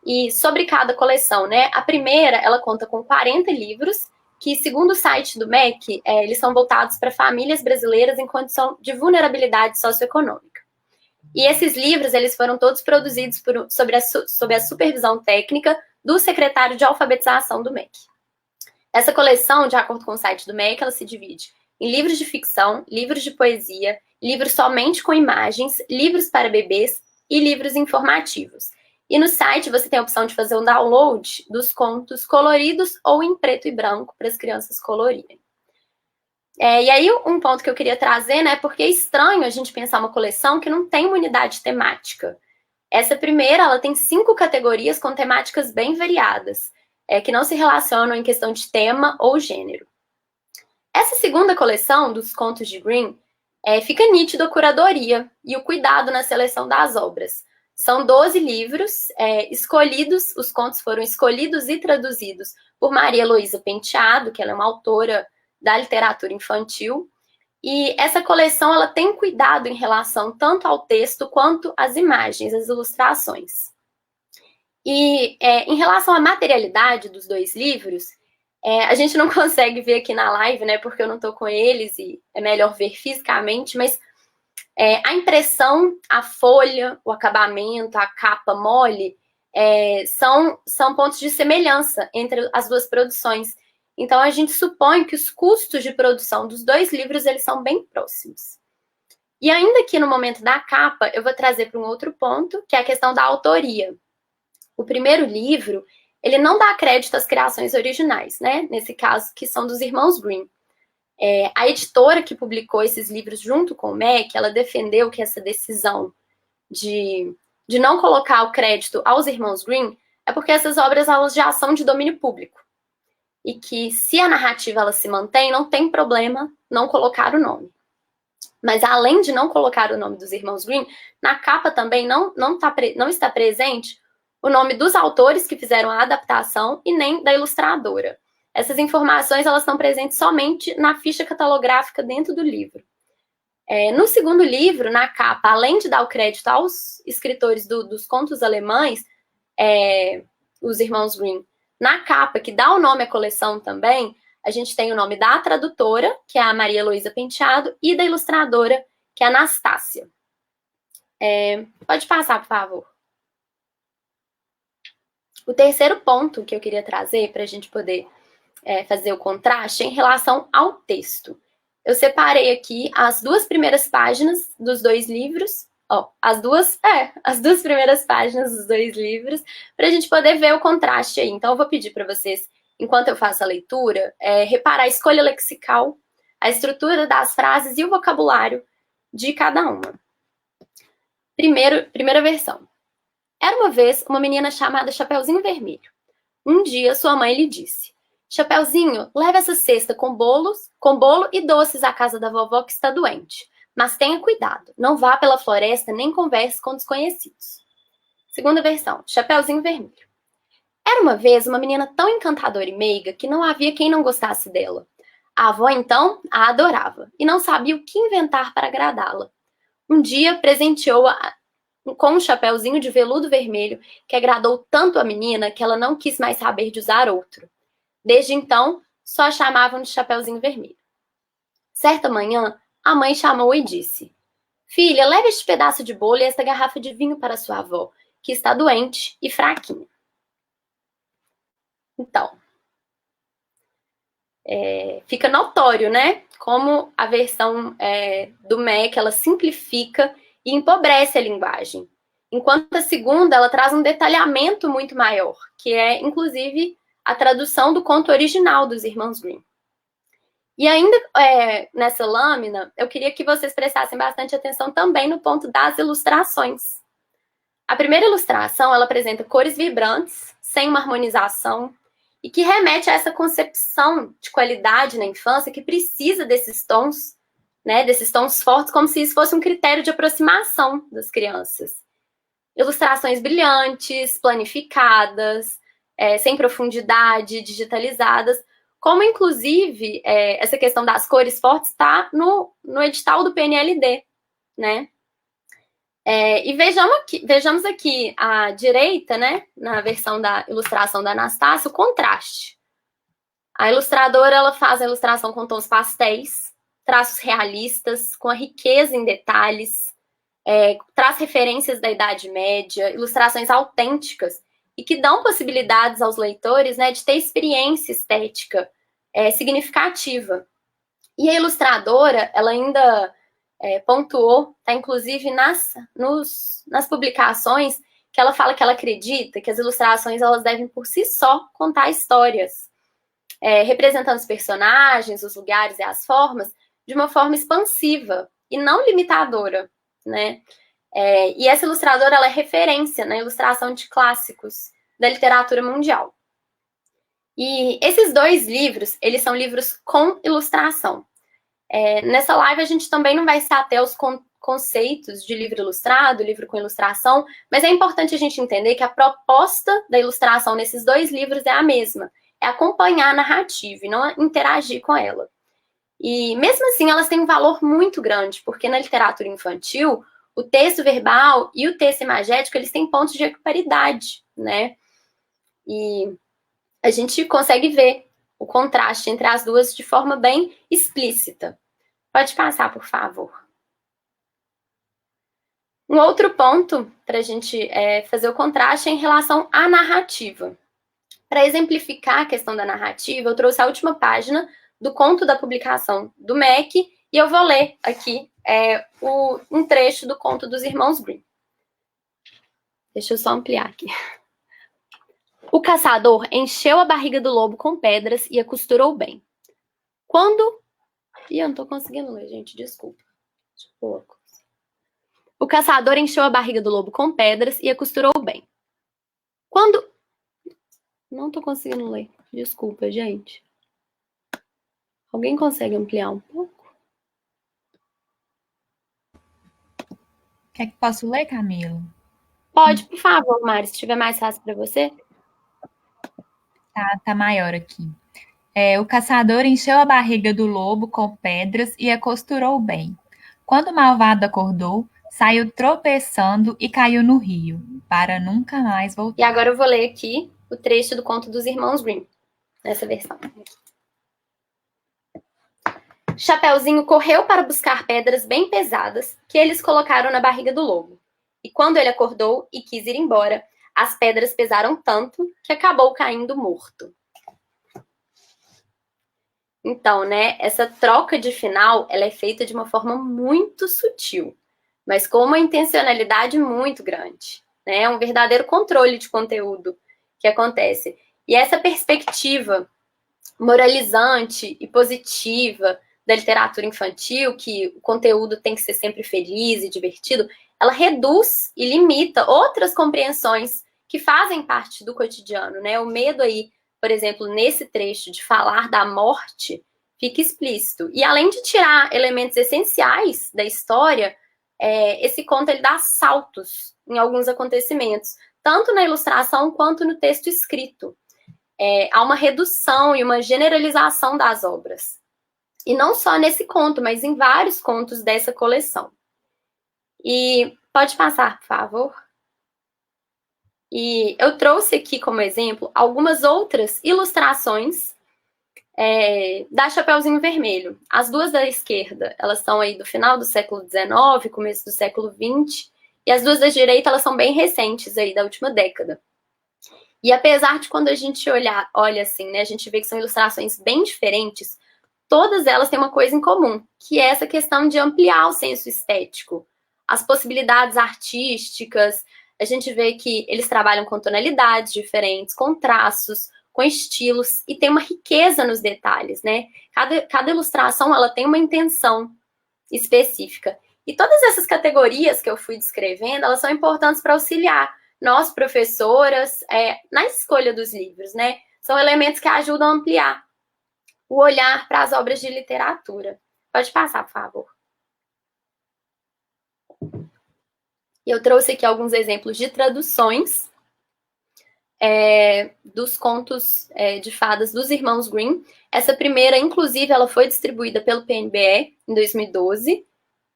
e sobre cada coleção, né? A primeira, ela conta com 40 livros, que, segundo o site do MEC, eles são voltados para famílias brasileiras em condição de vulnerabilidade socioeconômica. E esses livros, eles foram todos produzidos sob a supervisão técnica do secretário de alfabetização do MEC. Essa coleção, de acordo com o site do MEC, ela se divide em livros de ficção, livros de poesia, livros somente com imagens, livros para bebês e livros informativos. E no site você tem a opção de fazer um download dos contos coloridos ou em preto e branco para as crianças colorirem. E aí um ponto que eu queria trazer, né, porque é estranho a gente pensar uma coleção que não tem uma unidade temática. Essa primeira, ela tem 5 categorias com temáticas bem variadas, que não se relacionam em questão de tema ou gênero. Essa segunda coleção, dos contos de Green, fica nítido a curadoria e o cuidado na seleção das obras. São 12 livros escolhidos, os contos foram escolhidos e traduzidos por Maria Heloísa Penteado, que ela é uma autora da literatura infantil. E essa coleção ela tem cuidado em relação tanto ao texto quanto às imagens, às ilustrações. E em relação à materialidade dos 2 livros, a gente não consegue ver aqui na live, né, porque eu não estou com eles e é melhor ver fisicamente, mas a impressão, a folha, o acabamento, a capa mole, são pontos de semelhança entre as 2 produções. Então, a gente supõe que os custos de produção dos 2 livros eles são bem próximos. E ainda aqui no momento da capa, eu vou trazer para um outro ponto, que é a questão da autoria. O primeiro livro, ele não dá crédito às criações originais, né? Nesse caso, que são dos irmãos Grimm. A editora que publicou esses livros junto com o MEC, ela defendeu que essa decisão de não colocar o crédito aos irmãos Grimm é porque essas obras elas já são de domínio público. E que se a narrativa ela se mantém, não tem problema não colocar o nome. Mas além de não colocar o nome dos irmãos Grimm, na capa também não está presente o nome dos autores que fizeram a adaptação e nem da ilustradora. Essas informações elas estão presentes somente na ficha catalográfica dentro do livro. No segundo livro, na capa, além de dar o crédito aos escritores dos contos alemães, os irmãos Grimm, na capa, que dá o nome à coleção também, a gente tem o nome da tradutora, que é a Maria Heloísa Penteado, e da ilustradora, que é a Anastácia. Pode passar, por favor. O terceiro ponto que eu queria trazer para a gente poder fazer o contraste é em relação ao texto. Eu separei aqui as duas primeiras páginas dos dois livros, as duas primeiras páginas dos dois livros, para a gente poder ver o contraste aí. Então, eu vou pedir para vocês, enquanto eu faço a leitura, reparar a escolha lexical, a estrutura das frases e o vocabulário de cada uma. Primeira versão. Era uma vez uma menina chamada Chapeuzinho Vermelho. Um dia, sua mãe lhe disse: Chapeuzinho, leve essa cesta com bolo e doces à casa da vovó que está doente. Mas tenha cuidado, não vá pela floresta nem converse com desconhecidos. Segunda versão, Chapeuzinho Vermelho. Era uma vez uma menina tão encantadora e meiga que não havia quem não gostasse dela. A avó, então, a adorava e não sabia o que inventar para agradá-la. Um dia, presenteou-a com um chapeuzinho de veludo vermelho que agradou tanto a menina que ela não quis mais saber de usar outro. Desde então, só a chamavam de Chapeuzinho Vermelho. Certa manhã, a mãe chamou e disse: Filha, leve este pedaço de bolo e esta garrafa de vinho para sua avó, que está doente e fraquinha. Então, fica notório, né? Como a versão do MEC, ela simplifica e empobrece a linguagem. Enquanto a segunda, ela traz um detalhamento muito maior, que é, inclusive, a tradução do conto original dos irmãos Grimm. E ainda nessa lâmina, eu queria que vocês prestassem bastante atenção também no ponto das ilustrações. A primeira ilustração, ela apresenta cores vibrantes, sem uma harmonização, e que remete a essa concepção de qualidade na infância que precisa desses tons, né, desses tons fortes, como se isso fosse um critério de aproximação das crianças. Ilustrações brilhantes, planificadas, sem profundidade, digitalizadas, como inclusive essa questão das cores fortes está no edital do PNLD, né? E vejamos aqui à direita, né, na versão da ilustração da Anastácia, o contraste. A ilustradora ela faz a ilustração com tons pastéis, traços realistas, com a riqueza em detalhes, traz referências da Idade Média, ilustrações autênticas e que dão possibilidades aos leitores, né, de ter experiência estética significativa. E a ilustradora, ela ainda pontuou, tá, inclusive nas publicações, que ela fala que ela acredita que as ilustrações elas devem por si só contar histórias, representando os personagens, os lugares e as formas de uma forma expansiva e não limitadora, né? E essa ilustradora ela é referência na ilustração de clássicos da literatura mundial. E esses dois livros, eles são livros com ilustração. Nessa live a gente também não vai se ater aos conceitos de livro ilustrado, livro com ilustração, mas é importante a gente entender que a proposta da ilustração nesses dois livros é a mesma, é acompanhar a narrativa e não interagir com ela. E mesmo assim elas têm um valor muito grande, porque na literatura infantil, o texto verbal e o texto imagético, eles têm pontos de equiparidade, né? E a gente consegue ver o contraste entre as duas de forma bem explícita. Pode passar, por favor. Um outro ponto para a gente fazer o contraste é em relação à narrativa. Para exemplificar a questão da narrativa, eu trouxe a última página do conto da publicação do MEC e eu vou ler aqui um trecho do conto dos Irmãos Grimm. Deixa eu só ampliar aqui. O caçador encheu a barriga do lobo com pedras e a costurou bem. Quando... Ih, eu não tô conseguindo ler, gente, desculpa. O caçador encheu a barriga do lobo com pedras e a costurou bem. Quando... Não tô conseguindo ler, desculpa, gente. Alguém consegue ampliar um pouco? Quer que posso ler, Camilo? Pode, por favor, Mari, se estiver mais fácil para você. Tá maior aqui. O caçador encheu a barriga do lobo com pedras e a costurou bem. Quando o malvado acordou, saiu tropeçando e caiu no rio, para nunca mais voltar. E agora eu vou ler aqui o trecho do conto dos Irmãos Grimm, nessa versão. Chapeuzinho correu para buscar pedras bem pesadas que eles colocaram na barriga do lobo. E quando ele acordou e quis ir embora, as pedras pesaram tanto que acabou caindo morto. Então, né, essa troca de final, ela é feita de uma forma muito sutil, mas com uma intencionalidade muito grande, né? É um verdadeiro controle de conteúdo que acontece. E essa perspectiva moralizante e positiva da literatura infantil, que o conteúdo tem que ser sempre feliz e divertido, ela reduz e limita outras compreensões que fazem parte do cotidiano, né? O medo aí, por exemplo, nesse trecho de falar da morte, fica explícito. E além de tirar elementos essenciais da história, esse conto ele dá saltos em alguns acontecimentos, tanto na ilustração quanto no texto escrito. Há uma redução e uma generalização das obras. E não só nesse conto, mas em vários contos dessa coleção. E pode passar, por favor? E eu trouxe aqui como exemplo algumas outras ilustrações da Chapeuzinho Vermelho. As duas da esquerda, elas são aí do final do século XIX, começo do século XX, e as duas da direita, elas são bem recentes aí, da última década. E apesar de quando a gente olha assim, né, a gente vê que são ilustrações bem diferentes, todas elas têm uma coisa em comum, que é essa questão de ampliar o senso estético, as possibilidades artísticas. A gente vê que eles trabalham com tonalidades diferentes, com traços, com estilos, e tem uma riqueza nos detalhes, né? Cada ilustração, ela tem uma intenção específica. E todas essas categorias que eu fui descrevendo, elas são importantes para auxiliar nós, professoras, na escolha dos livros, né? São elementos que ajudam a ampliar o olhar para as obras de literatura. Pode passar, por favor. Eu trouxe aqui alguns exemplos de traduções dos contos de fadas dos Irmãos Grimm. Essa primeira, inclusive, ela foi distribuída pelo PNBE em 2012.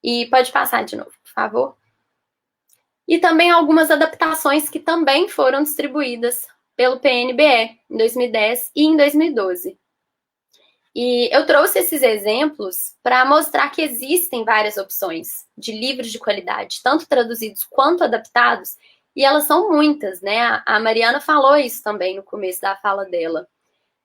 E pode passar de novo, por favor. E também algumas adaptações que também foram distribuídas pelo PNBE em 2010 e em 2012. E eu trouxe esses exemplos para mostrar que existem várias opções de livros de qualidade, tanto traduzidos quanto adaptados, e elas são muitas, né? A Mariana falou isso também no começo da fala dela.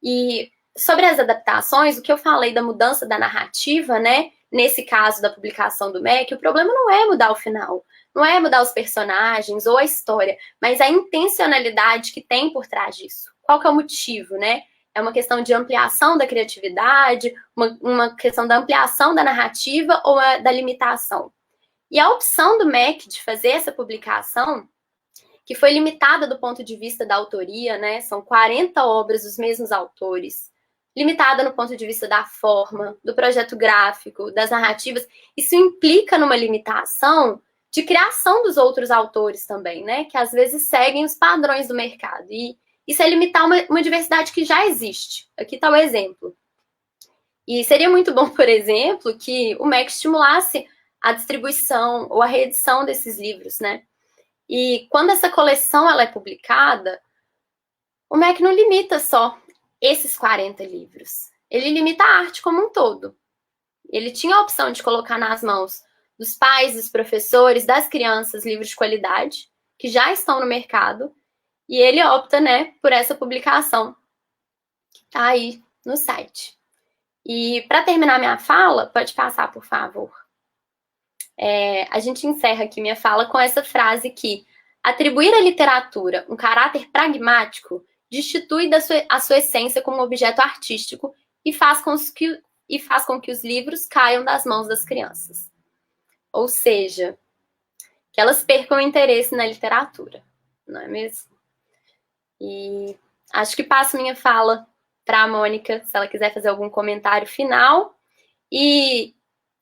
E sobre as adaptações, o que eu falei da mudança da narrativa, né? Nesse caso da publicação do MEC, o problema não é mudar o final, não é mudar os personagens ou a história, mas a intencionalidade que tem por trás disso. Qual que é o motivo, né? É uma questão de ampliação da criatividade, uma questão da ampliação da narrativa ou da limitação. E a opção do MEC de fazer essa publicação, que foi limitada do ponto de vista da autoria, né? São 40 obras dos mesmos autores, limitada no ponto de vista da forma, do projeto gráfico, das narrativas. Isso implica numa limitação de criação dos outros autores também, né? Que às vezes seguem os padrões do mercado. E isso é limitar uma diversidade que já existe. Aqui está o exemplo. E seria muito bom, por exemplo, que o MEC estimulasse a distribuição ou a reedição desses livros, né? E quando essa coleção ela é publicada, o MEC não limita só esses 40 livros. Ele limita a arte como um todo. Ele tinha a opção de colocar nas mãos dos pais, dos professores, das crianças, livros de qualidade, que já estão no mercado, e ele opta, né, por essa publicação, que está aí no site. E para terminar minha fala, pode passar, por favor. a gente encerra aqui minha fala com essa frase que atribuir à literatura um caráter pragmático destitui a sua essência como objeto artístico e faz com que os livros caiam das mãos das crianças. Ou seja, que elas percam o interesse na literatura, não é mesmo? E acho que passo minha fala para a Mônica, se ela quiser fazer algum comentário final. E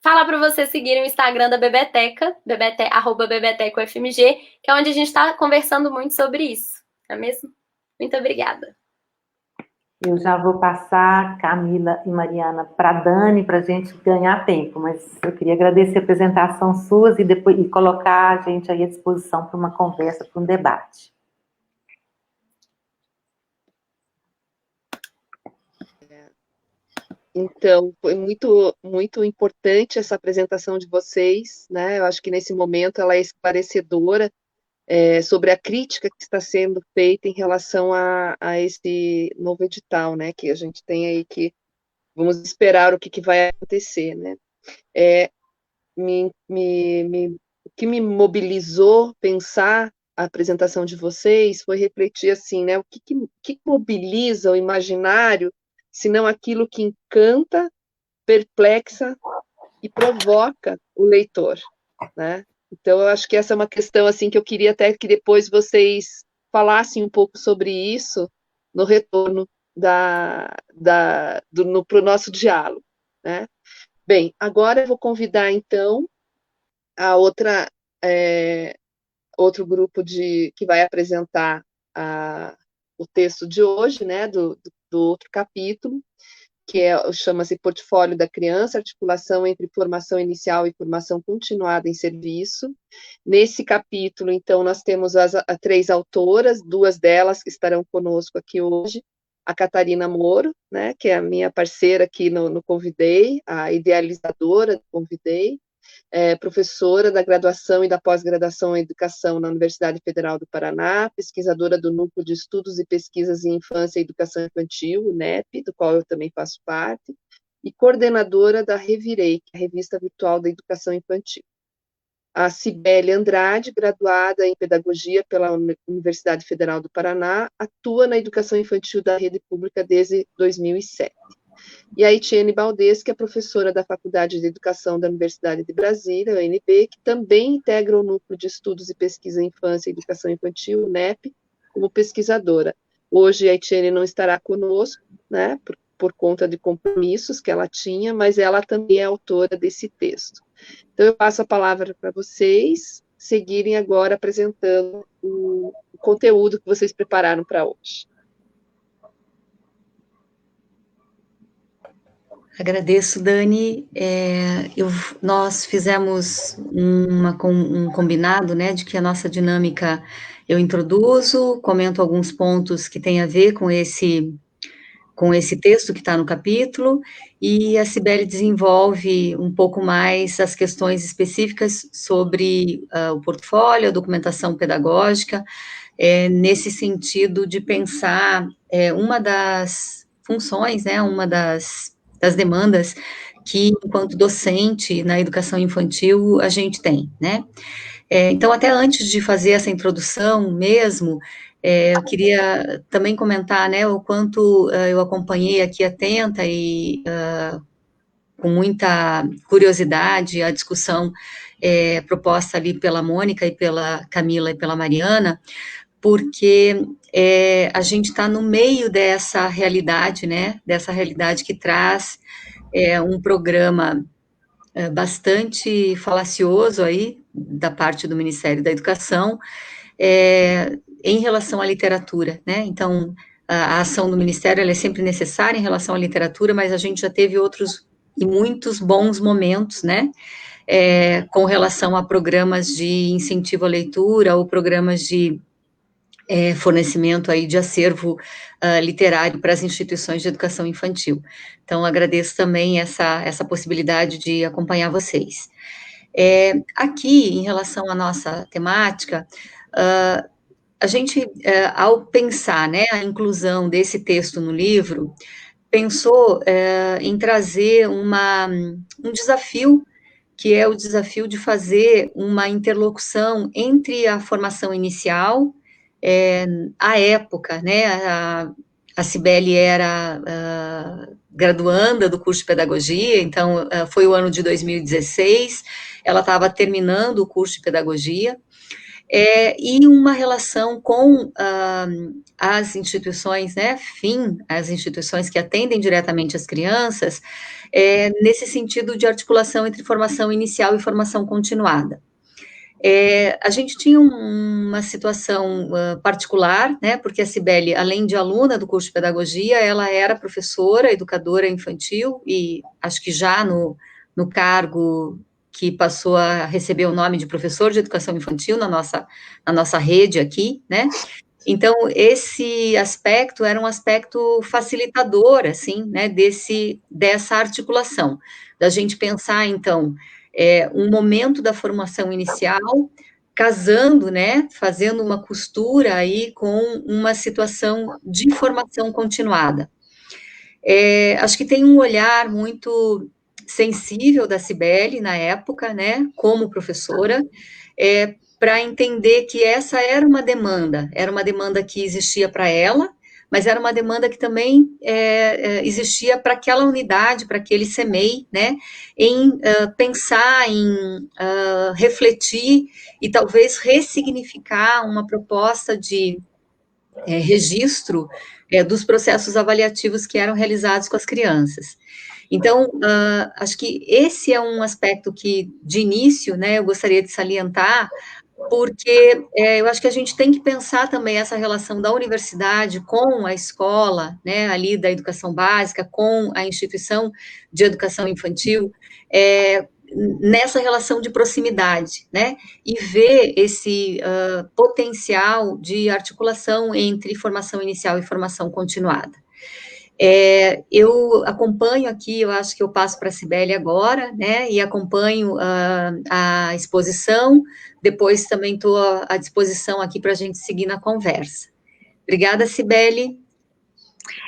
falar para vocês seguirem o Instagram da Bebeteca, @bebetecofmg, que é onde a gente está conversando muito sobre isso, não é mesmo? Muito obrigada. Eu já vou passar, Camila e Mariana, para a Dani, para a gente ganhar tempo, mas eu queria agradecer a apresentação suas e colocar a gente aí à disposição para uma conversa, para um debate. Então, foi muito, muito importante essa apresentação de vocês, né? Eu acho que nesse momento ela é esclarecedora sobre a crítica que está sendo feita em relação a esse novo edital, né? Que a gente tem aí que vamos esperar o que vai acontecer, né? O que me mobilizou pensar a apresentação de vocês foi refletir assim, né? O que mobiliza o imaginário, se não aquilo que encanta, perplexa e provoca o leitor, né? Então, eu acho que essa é uma questão assim que eu queria até que depois vocês falassem um pouco sobre isso no retorno para o nosso diálogo, né? Bem, agora eu vou convidar, então, a outro grupo que vai apresentar o texto de hoje, né, do outro capítulo, que chama-se Portfólio da Criança, articulação entre formação inicial e formação continuada em serviço. Nesse capítulo, então, nós temos as 3 autoras, 2 delas que estarão conosco aqui hoje, a Catarina Moro, né, que é a minha parceira aqui no Convidei, a idealizadora do Convidei, professora da graduação e da pós-graduação em educação na Universidade Federal do Paraná, pesquisadora do Núcleo de Estudos e Pesquisas em Infância e Educação Infantil, o NEP, do qual eu também faço parte, e coordenadora da Revirei, que é a Revista Virtual da Educação Infantil. A Cibele Andrade, graduada em Pedagogia pela Universidade Federal do Paraná, atua na educação infantil da rede pública desde 2007. E a Etienne Baldez, que é professora da Faculdade de Educação da Universidade de Brasília, a UNB, que também integra o Núcleo de Estudos e Pesquisa em Infância e Educação Infantil, o NEP, como pesquisadora. Hoje a Etienne não estará conosco, né, por conta de compromissos que ela tinha, mas ela também é autora desse texto. Então, eu passo a palavra para vocês seguirem agora apresentando o conteúdo que vocês prepararam para hoje. Agradeço, Dani. Nós fizemos um combinado, né, de que a nossa dinâmica eu introduzo, comento alguns pontos que têm a ver com esse texto que está no capítulo, e a Cibele desenvolve um pouco mais as questões específicas sobre o portfólio, a documentação pedagógica, nesse sentido de pensar uma das funções, né, uma das demandas que, enquanto docente na educação infantil, a gente tem, né? Então, até antes de fazer essa introdução mesmo, eu queria também comentar, né, o quanto eu acompanhei aqui atenta e com muita curiosidade a discussão proposta ali pela Mônica e pela Camila e pela Mariana, porque a gente está no meio dessa realidade, né, dessa realidade que traz um programa bastante falacioso aí, da parte do Ministério da Educação, em relação à literatura, né, então, a ação do Ministério ela é sempre necessária em relação à literatura, mas a gente já teve outros e muitos bons momentos, né, com relação a programas de incentivo à leitura ou programas de fornecimento aí de acervo literário para as instituições de educação infantil. Então, agradeço também essa possibilidade de acompanhar vocês. Aqui, em relação à nossa temática, a gente, ao pensar, né, a inclusão desse texto no livro, pensou em trazer um desafio que é o desafio de fazer uma interlocução entre a formação inicial, à época, né, a Cibele era graduanda do curso de pedagogia, então foi o ano de 2016, ela estava terminando o curso de pedagogia, e uma relação com as instituições, né, as instituições que atendem diretamente as crianças, nesse sentido de articulação entre formação inicial e formação continuada. A gente tinha uma situação particular, né, porque a Cibele, além de aluna do curso de pedagogia, ela era professora, educadora infantil, e acho que já no cargo que passou a receber o nome de professor de educação infantil na nossa rede aqui, né. Então, esse aspecto era um aspecto facilitador, assim, né, dessa articulação, da gente pensar, então, um momento da formação inicial, casando, né, fazendo uma costura aí com uma situação de formação continuada. Acho que tem um olhar muito sensível da Cibele na época, né, como professora, para entender que essa era uma demanda que existia para ela, mas era uma demanda que também existia para aquela unidade, para aquele CEMEI, né, em pensar, em refletir e talvez ressignificar uma proposta de registro dos processos avaliativos que eram realizados com as crianças. Então, acho que esse é um aspecto que, de início, né, eu gostaria de salientar, porque eu acho que a gente tem que pensar também essa relação da universidade com a escola, né, ali da educação básica, com a instituição de educação infantil, nessa relação de proximidade, né, e ver esse potencial de articulação entre formação inicial e formação continuada. Eu acompanho aqui, eu acho que eu passo para a Cibele agora, né, e acompanho a exposição, depois também estou à disposição aqui para a gente seguir na conversa. Obrigada, Cibele.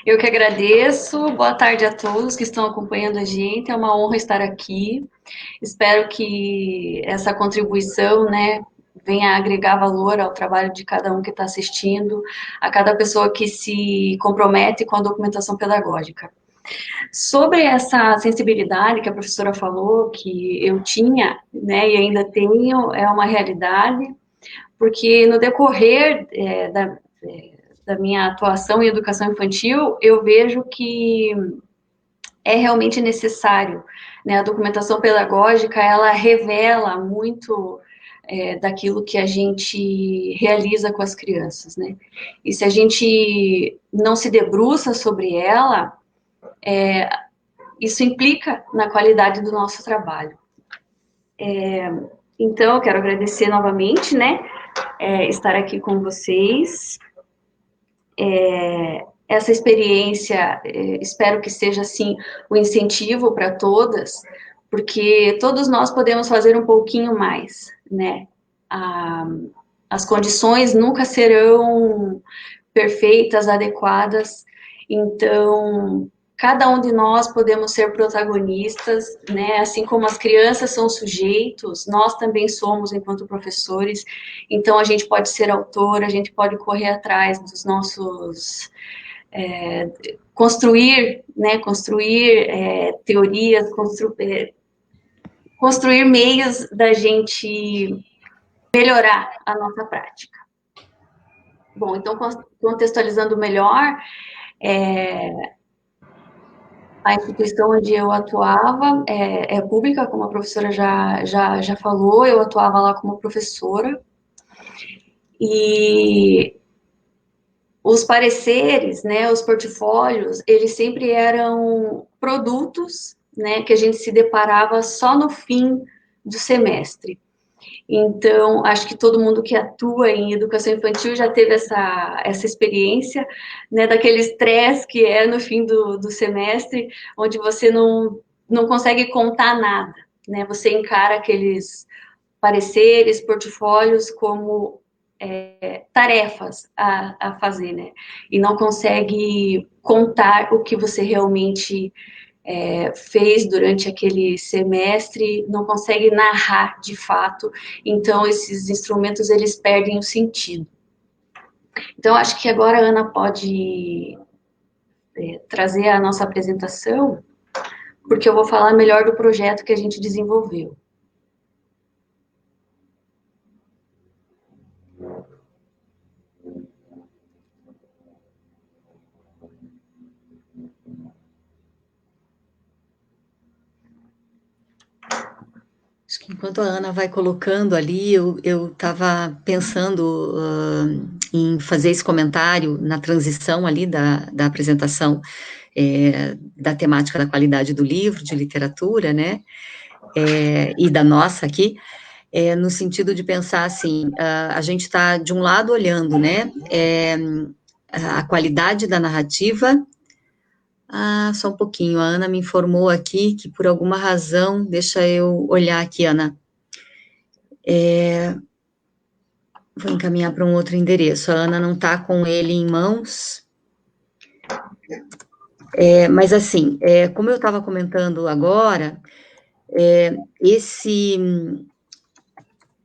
Eu que agradeço, boa tarde a todos que estão acompanhando a gente, é uma honra estar aqui, espero que essa contribuição, né, venha agregar valor ao trabalho de cada um que está assistindo, a cada pessoa que se compromete com a documentação pedagógica. Sobre essa sensibilidade que a professora falou, que eu tinha, né, e ainda tenho, é uma realidade, porque no decorrer da minha atuação em educação infantil, eu vejo que é realmente necessário, né, a documentação pedagógica, ela revela muito daquilo que a gente realiza com as crianças, né, e se a gente não se debruça sobre ela, isso implica na qualidade do nosso trabalho. Então, eu quero agradecer novamente, né, estar aqui com vocês, essa experiência, espero que seja, assim, um incentivo para todas, porque todos nós podemos fazer um pouquinho mais, né, as condições nunca serão perfeitas, adequadas, então, cada um de nós podemos ser protagonistas, né, assim como as crianças são sujeitos, nós também somos enquanto professores, então a gente pode ser autor, a gente pode correr atrás dos nossos, construir teorias, construir meios da gente melhorar a nossa prática. Bom, então, contextualizando melhor, a instituição onde eu atuava é pública, como a professora já falou, eu atuava lá como professora, e os pareceres, né, os portfólios, eles sempre eram produtos, né, que a gente se deparava só no fim do semestre. Então, acho que todo mundo que atua em educação infantil já teve essa experiência, né, daquele estresse que é no fim do semestre, onde você não consegue contar nada, né, você encara aqueles pareceres, portfólios como tarefas a fazer, né, e não consegue contar o que você realmente fez durante aquele semestre, não consegue narrar de fato, então esses instrumentos eles perdem o sentido. Então, acho que agora a Ana pode trazer a nossa apresentação, porque eu vou falar melhor do projeto que a gente desenvolveu. Acho que enquanto a Ana vai colocando ali, eu estava pensando em fazer esse comentário na transição ali da apresentação da temática da qualidade do livro, de literatura, né, e da nossa aqui, no sentido de pensar assim, a gente está, de um lado, olhando, né, a qualidade da narrativa. Só um pouquinho, a Ana me informou aqui que por alguma razão, deixa eu olhar aqui, Ana, vou encaminhar para um outro endereço, a Ana não está com ele em mãos, mas assim, como eu estava comentando agora,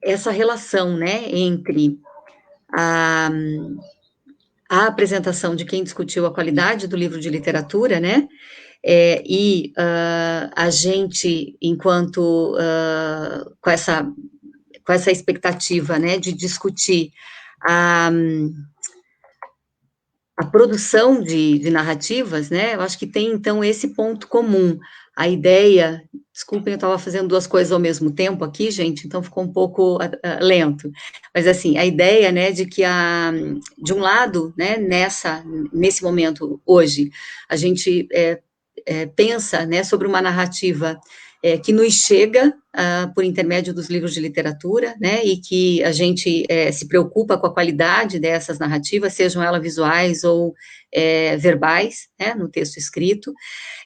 essa relação, né, entre a apresentação de quem discutiu a qualidade do livro de literatura, né, e a gente, enquanto com essa expectativa, né, de discutir a produção de narrativas, né, eu acho que tem, então, esse ponto comum, a ideia, desculpem, eu estava fazendo duas coisas ao mesmo tempo aqui, gente, então ficou um pouco lento, mas assim, a ideia, né, de que de um lado, né, nesse momento, hoje, a gente pensa, né, sobre uma narrativa que nos chega por intermédio dos livros de literatura, né, e que a gente se preocupa com a qualidade dessas narrativas, sejam elas visuais ou verbais, né, no texto escrito,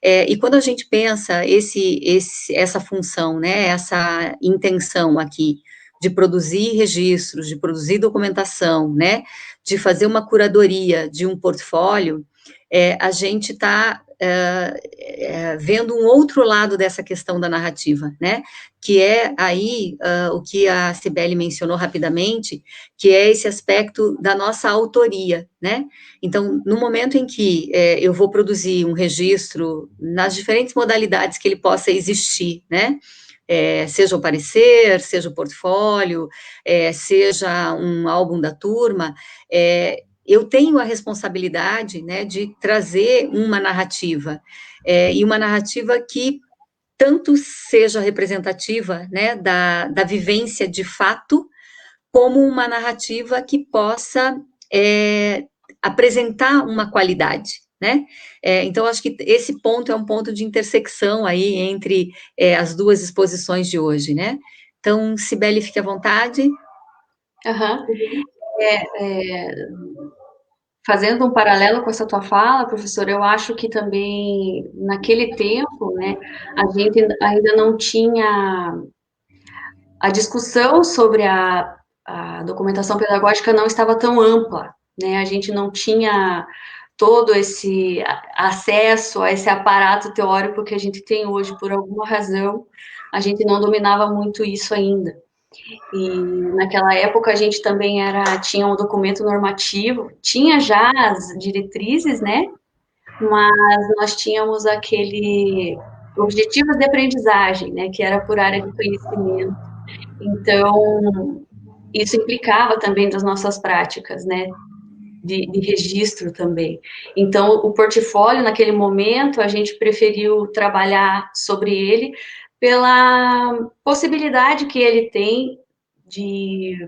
e quando a gente pensa essa função, né, essa intenção aqui, de produzir registros, de produzir documentação, né, de fazer uma curadoria de um portfólio, a gente está vendo um outro lado dessa questão da narrativa, né, que é aí o que a Cibele mencionou rapidamente, que é esse aspecto da nossa autoria, né, então, no momento em que eu vou produzir um registro nas diferentes modalidades que ele possa existir, né, seja o parecer, seja o portfólio, seja um álbum da turma, eu tenho a responsabilidade, né, de trazer uma narrativa, e uma narrativa que tanto seja representativa, né, da vivência de fato, como uma narrativa que possa apresentar uma qualidade, né, então, acho que esse ponto é um ponto de intersecção aí entre as duas exposições de hoje, né, então, Cibele, fique à vontade. Uhum. Fazendo um paralelo com essa tua fala, professora, eu acho que também, naquele tempo, né, a gente ainda não tinha a discussão sobre a documentação pedagógica não estava tão ampla, né, a gente não tinha todo esse acesso a esse aparato teórico que a gente tem hoje, por alguma razão, a gente não dominava muito isso ainda. E naquela época a gente também tinha um documento normativo, tinha já as diretrizes, né? Mas nós tínhamos aquele objetivos de aprendizagem, né? Que era por área de conhecimento. Então, isso implicava também das nossas práticas, né? De registro também. Então, o portfólio, naquele momento, a gente preferiu trabalhar sobre ele pela possibilidade que ele tem de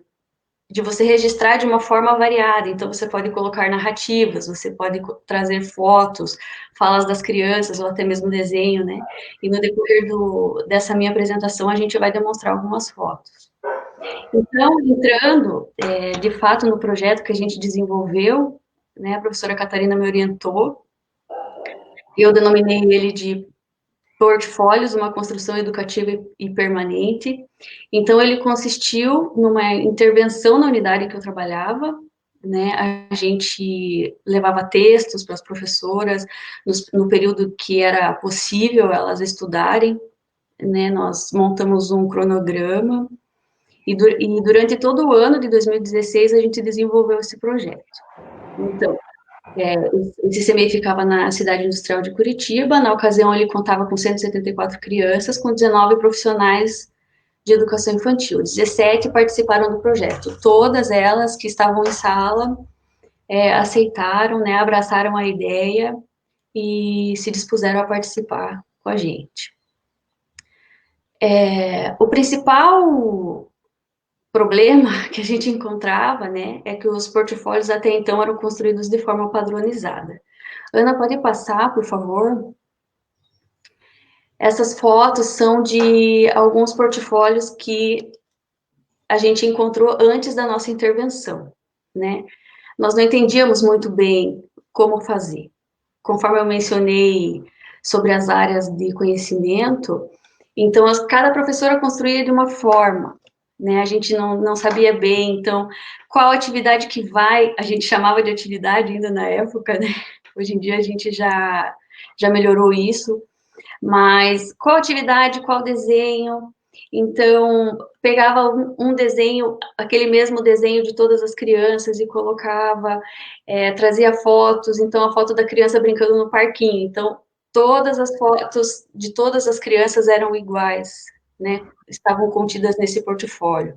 você registrar de uma forma variada. Então, você pode colocar narrativas, você pode trazer fotos, falas das crianças, ou até mesmo desenho, né? E no decorrer dessa minha apresentação, a gente vai demonstrar algumas fotos. Então, entrando, de fato, no projeto que a gente desenvolveu, né, a professora Catarina me orientou, eu denominei ele de portfólios, uma construção educativa e permanente. Então, ele consistiu numa intervenção na unidade que eu trabalhava, né? A gente levava textos para as professoras no período que era possível elas estudarem, né? Nós montamos um cronograma e durante todo o ano de 2016 a gente desenvolveu esse projeto. Então, esse CMEI ficava na cidade industrial de Curitiba. Na ocasião, ele contava com 174 crianças, com 19 profissionais de educação infantil. 17 participaram do projeto. Todas elas que estavam em sala aceitaram, né, abraçaram a ideia e se dispuseram a participar com a gente. O principal problema que a gente encontrava, né, é que os portfólios até então eram construídos de forma padronizada. Ana, pode passar, por favor? Essas fotos são de alguns portfólios que a gente encontrou antes da nossa intervenção, né? Nós não entendíamos muito bem como fazer. Conforme eu mencionei sobre as áreas de conhecimento, então cada professora construía de uma forma, né? A gente não sabia bem, então, qual atividade que vai, a gente chamava de atividade ainda na época, né? Hoje em dia a gente já melhorou isso, mas qual atividade, qual desenho? Então, pegava um desenho, aquele mesmo desenho de todas as crianças e colocava, trazia fotos, então a foto da criança brincando no parquinho, então todas as fotos de todas as crianças eram iguais, né, estavam contidas nesse portfólio.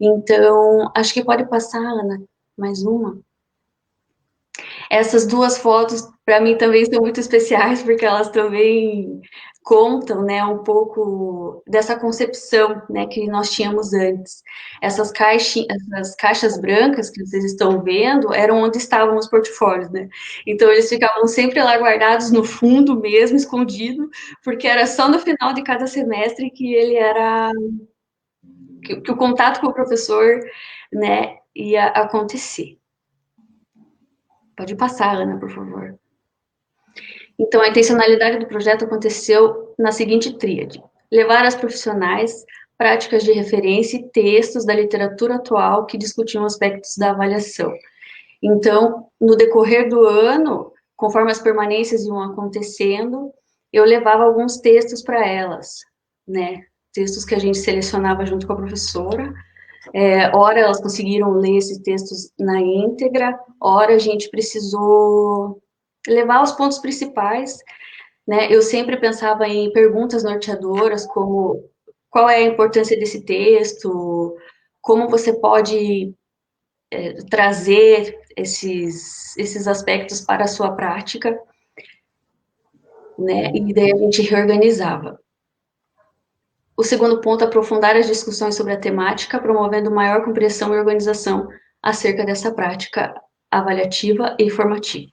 Então, acho que pode passar, Ana, mais uma. Essas duas fotos, para mim, também são muito especiais, porque elas também contam, né, um pouco dessa concepção, né, que nós tínhamos antes. Essas caixas brancas que vocês estão vendo eram onde estavam os portfólios, né? Então, eles ficavam sempre lá guardados no fundo mesmo, escondido, porque era só no final de cada semestre que ele era... que o contato com o professor, né, ia acontecer. Pode passar, Ana, por favor. Então, a intencionalidade do projeto aconteceu na seguinte tríade: levar às profissionais práticas de referência e textos da literatura atual que discutiam aspectos da avaliação. Então, no decorrer do ano, conforme as permanências iam acontecendo, eu levava alguns textos para elas, né? Textos que a gente selecionava junto com a professora. Ora elas conseguiram ler esses textos na íntegra, ora a gente precisou levar os pontos principais, né? Eu sempre pensava em perguntas norteadoras, como qual é a importância desse texto, como você pode trazer esses aspectos para a sua prática, né? E daí a gente reorganizava. O segundo ponto, aprofundar as discussões sobre a temática, promovendo maior compreensão e organização acerca dessa prática avaliativa e formativa.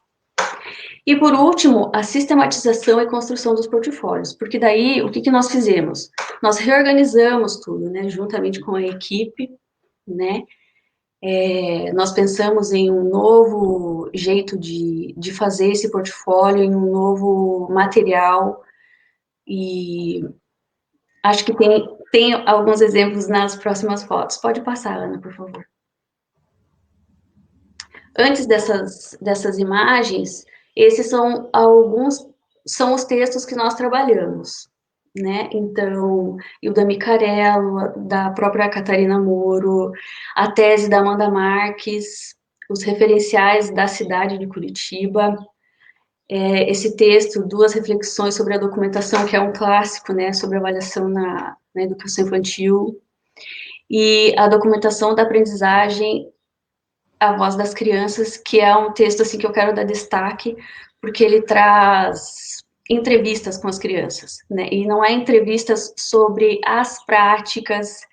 E, por último, a sistematização e construção dos portfólios, porque daí, o que nós fizemos? Nós reorganizamos tudo, né, juntamente com a equipe, né, nós pensamos em um novo jeito de fazer esse portfólio, em um novo material, e acho que tem alguns exemplos nas próximas fotos. Pode passar, Ana, por favor. Antes dessas imagens, esses são os textos que nós trabalhamos, né? Então, o da Micarello, da própria Catarina Moro, a tese da Amanda Marques, os referenciais da cidade de Curitiba, esse texto, duas reflexões sobre a documentação, que é um clássico, né, sobre avaliação na educação infantil, e a documentação da aprendizagem, a voz das crianças, que é um texto assim que eu quero dar destaque, porque ele traz entrevistas com as crianças, né, e não é entrevistas sobre as práticas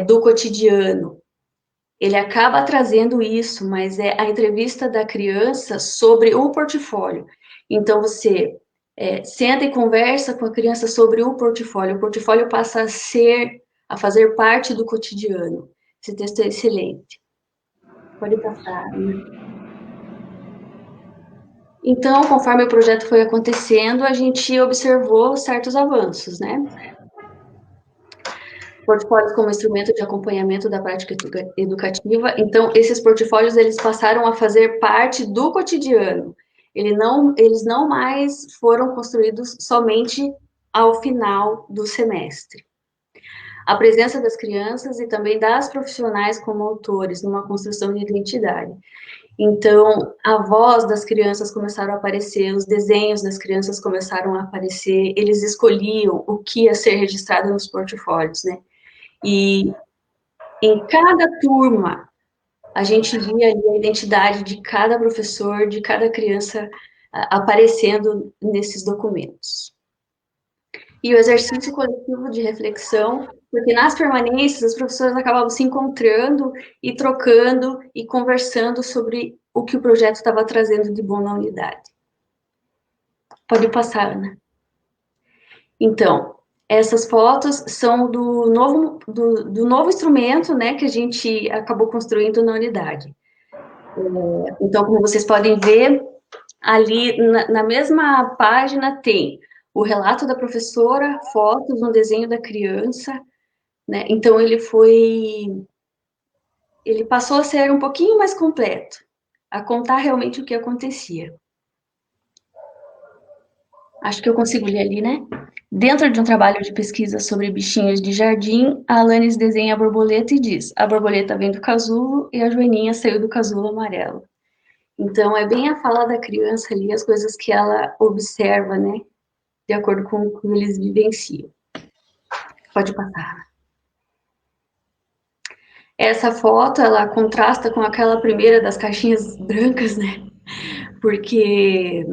do cotidiano. Ele acaba trazendo isso, mas é a entrevista da criança sobre o portfólio. Então, você senta e conversa com a criança sobre o portfólio passa a fazer parte do cotidiano. Esse texto é excelente. Pode passar, né? Então, conforme o projeto foi acontecendo, a gente observou certos avanços, né? portfólios como instrumento de acompanhamento da prática educativa. Então, esses portfólios, eles passaram a fazer parte do cotidiano. Eles não mais foram construídos somente ao final do semestre. A presença das crianças e também das profissionais como autores numa construção de identidade. Então, a voz das crianças começaram a aparecer, os desenhos das crianças começaram a aparecer, eles escolhiam o que ia ser registrado nos portfólios, né? E em cada turma, a gente via ali a identidade de cada professor, de cada criança aparecendo nesses documentos. E o exercício coletivo de reflexão, porque nas permanências os professores acabavam se encontrando e trocando e conversando sobre o que o projeto estava trazendo de bom na unidade. Pode passar, Ana. Então, essas fotos são do novo instrumento, né, que a gente acabou construindo na unidade. Então, como vocês podem ver, ali na mesma página tem o relato da professora, fotos, um desenho da criança, né? Então, ele passou a ser um pouquinho mais completo, a contar realmente o que acontecia. Acho que eu consigo ler ali, né? Dentro de um trabalho de pesquisa sobre bichinhos de jardim, a Alanis desenha a borboleta e diz: a borboleta vem do casulo e a joaninha saiu do casulo amarelo. Então, é bem a fala da criança ali, as coisas que ela observa, né? De acordo com o que eles vivenciam. Pode passar. Essa foto, ela contrasta com aquela primeira das caixinhas brancas, né? Porque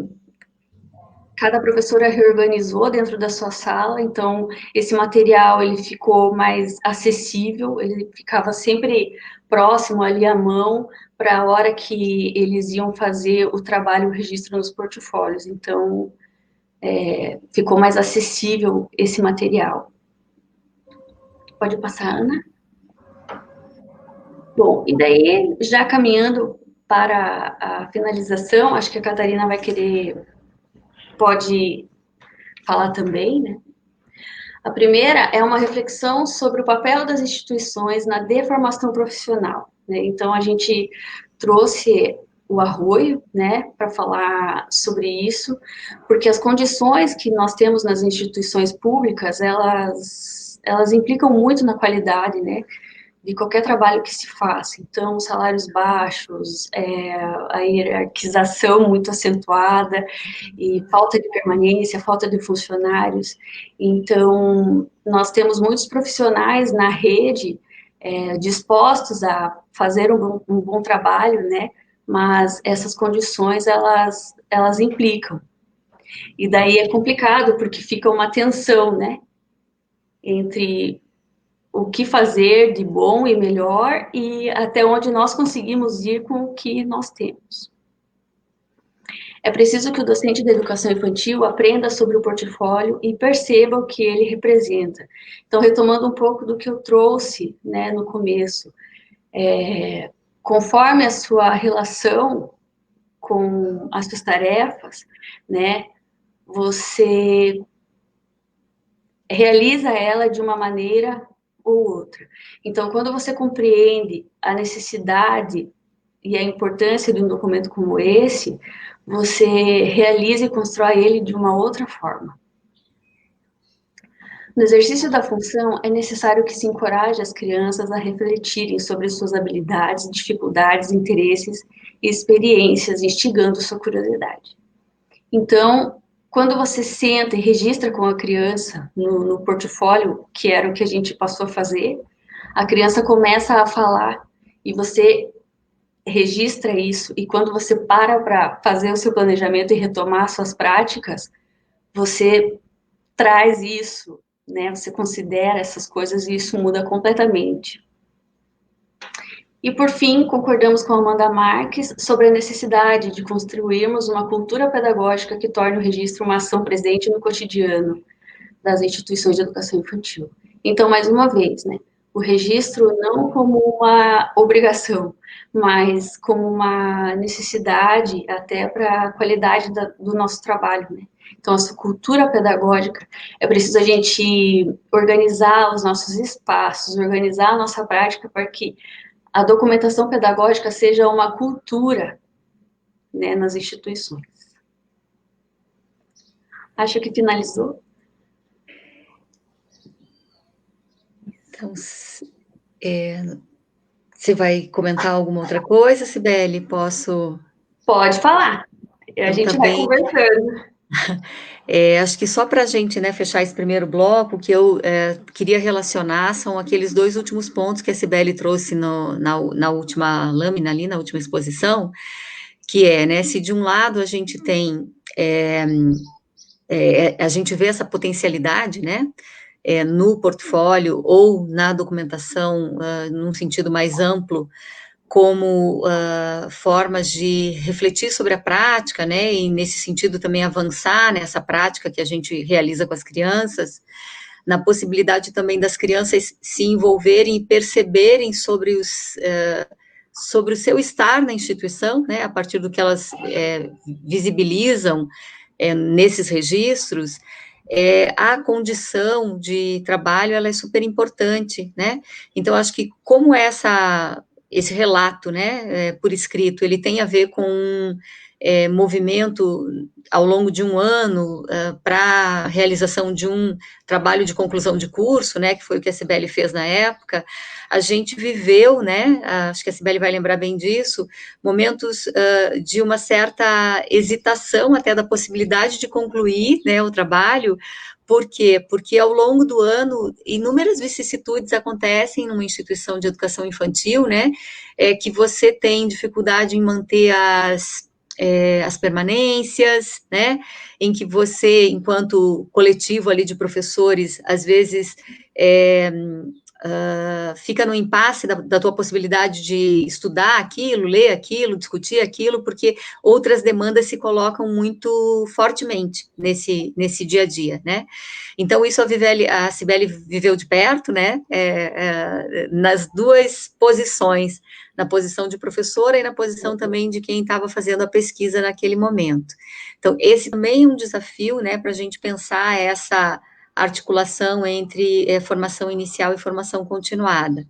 cada professora reorganizou dentro da sua sala, então esse material ele ficou mais acessível, ele ficava sempre próximo ali à mão, para a hora que eles iam fazer o trabalho, o registro nos portfólios. Então, ficou mais acessível esse material. Pode passar, Ana? Bom, e daí, já caminhando para a finalização, acho que a Catarina pode falar também, né? A primeira é uma reflexão sobre o papel das instituições na deformação profissional, né? Então, a gente trouxe o Arroio, né, para falar sobre isso, porque as condições que nós temos nas instituições públicas, elas implicam muito na qualidade, né, de qualquer trabalho que se faça. Então, salários baixos, a hierarquização muito acentuada, e falta de permanência, falta de funcionários. Então, nós temos muitos profissionais na rede dispostos a fazer um bom trabalho, né, mas essas condições, elas implicam. E daí é complicado, porque fica uma tensão, né, entre o que fazer de bom e melhor e até onde nós conseguimos ir com o que nós temos. É preciso que o docente da educação infantil aprenda sobre o portfólio e perceba o que ele representa. Então, retomando um pouco do que eu trouxe, né, no começo, conforme a sua relação com as suas tarefas, né, você realiza ela de uma maneira ou outra. Então, quando você compreende a necessidade e a importância de um documento como esse, você realiza e constrói ele de uma outra forma. No exercício da função, é necessário que se encoraje as crianças a refletirem sobre suas habilidades, dificuldades, interesses e experiências, instigando sua curiosidade. Então, quando você senta e registra com a criança no portfólio, que era o que a gente passou a fazer, a criança começa a falar e você registra isso, e quando você para fazer o seu planejamento e retomar suas práticas, você traz isso, né? Você considera essas coisas e isso muda completamente. E, por fim, concordamos com a Amanda Marques sobre a necessidade de construirmos uma cultura pedagógica que torne o registro uma ação presente no cotidiano das instituições de educação infantil. Então, mais uma vez, né, o registro não como uma obrigação, mas como uma necessidade até para a qualidade do nosso trabalho, né? Então, essa cultura pedagógica, é preciso a gente organizar os nossos espaços, organizar a nossa prática para que a documentação pedagógica seja uma cultura, né, nas instituições. Acho que finalizou. Então, você vai comentar alguma outra coisa, Cibele? Posso? Pode falar. A Então, gente tá vai bem. conversando. Acho que só para a gente, né, fechar esse primeiro bloco, o que eu queria relacionar são aqueles dois últimos pontos que a Cibele trouxe na última lâmina ali, na última exposição, que é, né, se de um lado a gente tem, a gente vê essa potencialidade, né, no portfólio ou na documentação, num sentido mais amplo, como formas de refletir sobre a prática, né, e nesse sentido também avançar nessa prática que a gente realiza com as crianças, na possibilidade também das crianças se envolverem e perceberem sobre o seu estar na instituição, né, a partir do que elas visibilizam nesses registros. A condição de trabalho, ela é super importante, né, então acho que como esse relato, né, por escrito, ele tem a ver com movimento ao longo de um ano para a realização de um trabalho de conclusão de curso, né, que foi o que a Cibele fez na época. A gente viveu, né, acho que a Cibele vai lembrar bem disso, momentos de uma certa hesitação até da possibilidade de concluir, né, o trabalho. Por quê? Porque ao longo do ano, inúmeras vicissitudes acontecem numa instituição de educação infantil, né, que você tem dificuldade em manter as permanências, né, em que você, enquanto coletivo ali de professores, às vezes fica no impasse da tua possibilidade de estudar aquilo, ler aquilo, discutir aquilo, porque outras demandas se colocam muito fortemente nesse dia a dia, né? Então, isso a Cibele viveu de perto, né? Nas duas posições, na posição de professora e na posição também de quem estava fazendo a pesquisa naquele momento. Então, esse também é um desafio, né, para a gente pensar essa articulação entre formação inicial e formação continuada.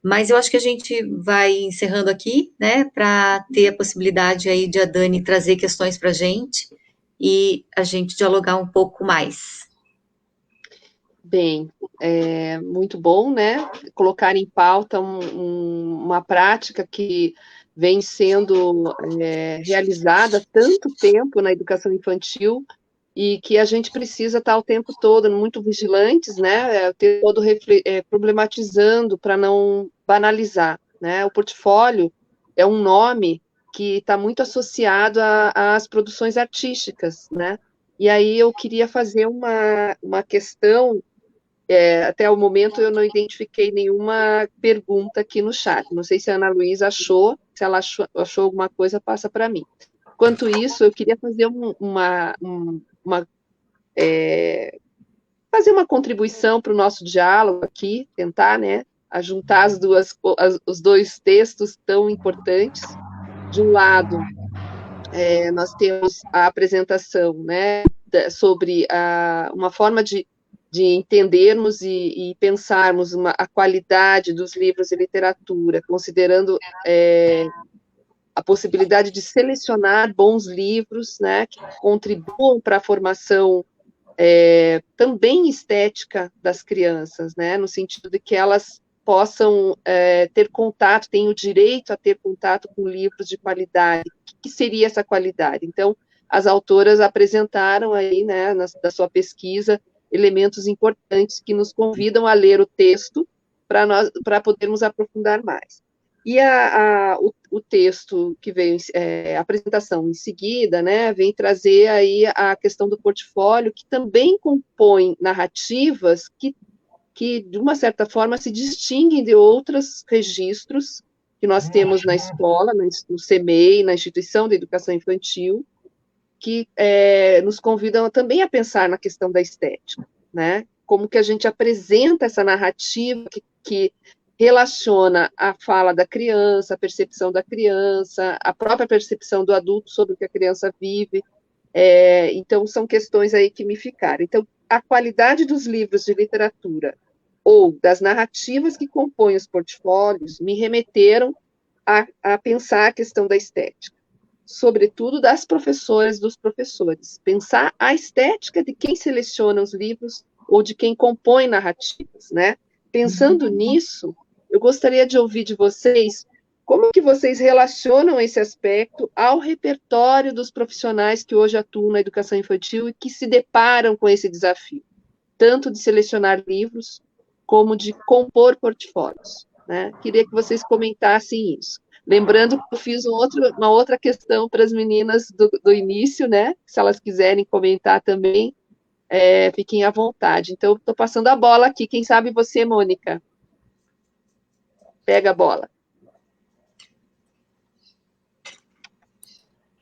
Mas eu acho que a gente vai encerrando aqui, né, para ter a possibilidade aí de a Dani trazer questões para a gente e a gente dialogar um pouco mais. Bem, muito bom, né? Colocar em pauta uma prática que vem sendo realizada há tanto tempo na educação infantil e que a gente precisa estar o tempo todo muito vigilantes, né? O tempo todo problematizando para não banalizar, né? O portfólio é um nome que está muito associado às produções artísticas, né? E aí eu queria fazer uma questão. Até o momento eu não identifiquei nenhuma pergunta aqui no chat. Não sei se a Ana Luísa achou, se ela achou alguma coisa, passa para mim. Enquanto isso, eu queria fazer fazer uma contribuição para o nosso diálogo aqui, tentar, né, juntar os dois textos tão importantes. De um lado, nós temos a apresentação, né, sobre uma forma de entendermos e pensarmos a qualidade dos livros de literatura, considerando a possibilidade de selecionar bons livros, né, que contribuam para a formação também estética das crianças, né, no sentido de que elas possam ter contato, têm o direito a ter contato com livros de qualidade. O que seria essa qualidade? Então, as autoras apresentaram aí, né, da sua pesquisa, elementos importantes que nos convidam a ler o texto para podermos aprofundar mais. E o texto que veio, a apresentação em seguida, né, vem trazer aí a questão do portfólio, que também compõe narrativas que de uma certa forma, se distinguem de outros registros que nós temos na escola, no CEMEI, na Instituição de Educação Infantil, que nos convidam também a pensar na questão da estética, né? Como que a gente apresenta essa narrativa que relaciona a fala da criança, a percepção da criança, a própria percepção do adulto sobre o que a criança vive. Então, são questões aí que me ficaram. Então, a qualidade dos livros de literatura ou das narrativas que compõem os portfólios me remeteram a pensar a questão da estética, sobretudo das professoras e dos professores. Pensar a estética de quem seleciona os livros ou de quem compõe narrativas, né? Pensando nisso, eu gostaria de ouvir de vocês como que vocês relacionam esse aspecto ao repertório dos profissionais que hoje atuam na educação infantil e que se deparam com esse desafio, tanto de selecionar livros como de compor portfólios, né? Queria que vocês comentassem isso. Lembrando que eu fiz uma outra questão para as meninas do início, né? Se elas quiserem comentar também, fiquem à vontade. Então, estou passando a bola aqui. Quem sabe você, Mônica? Pega a bola.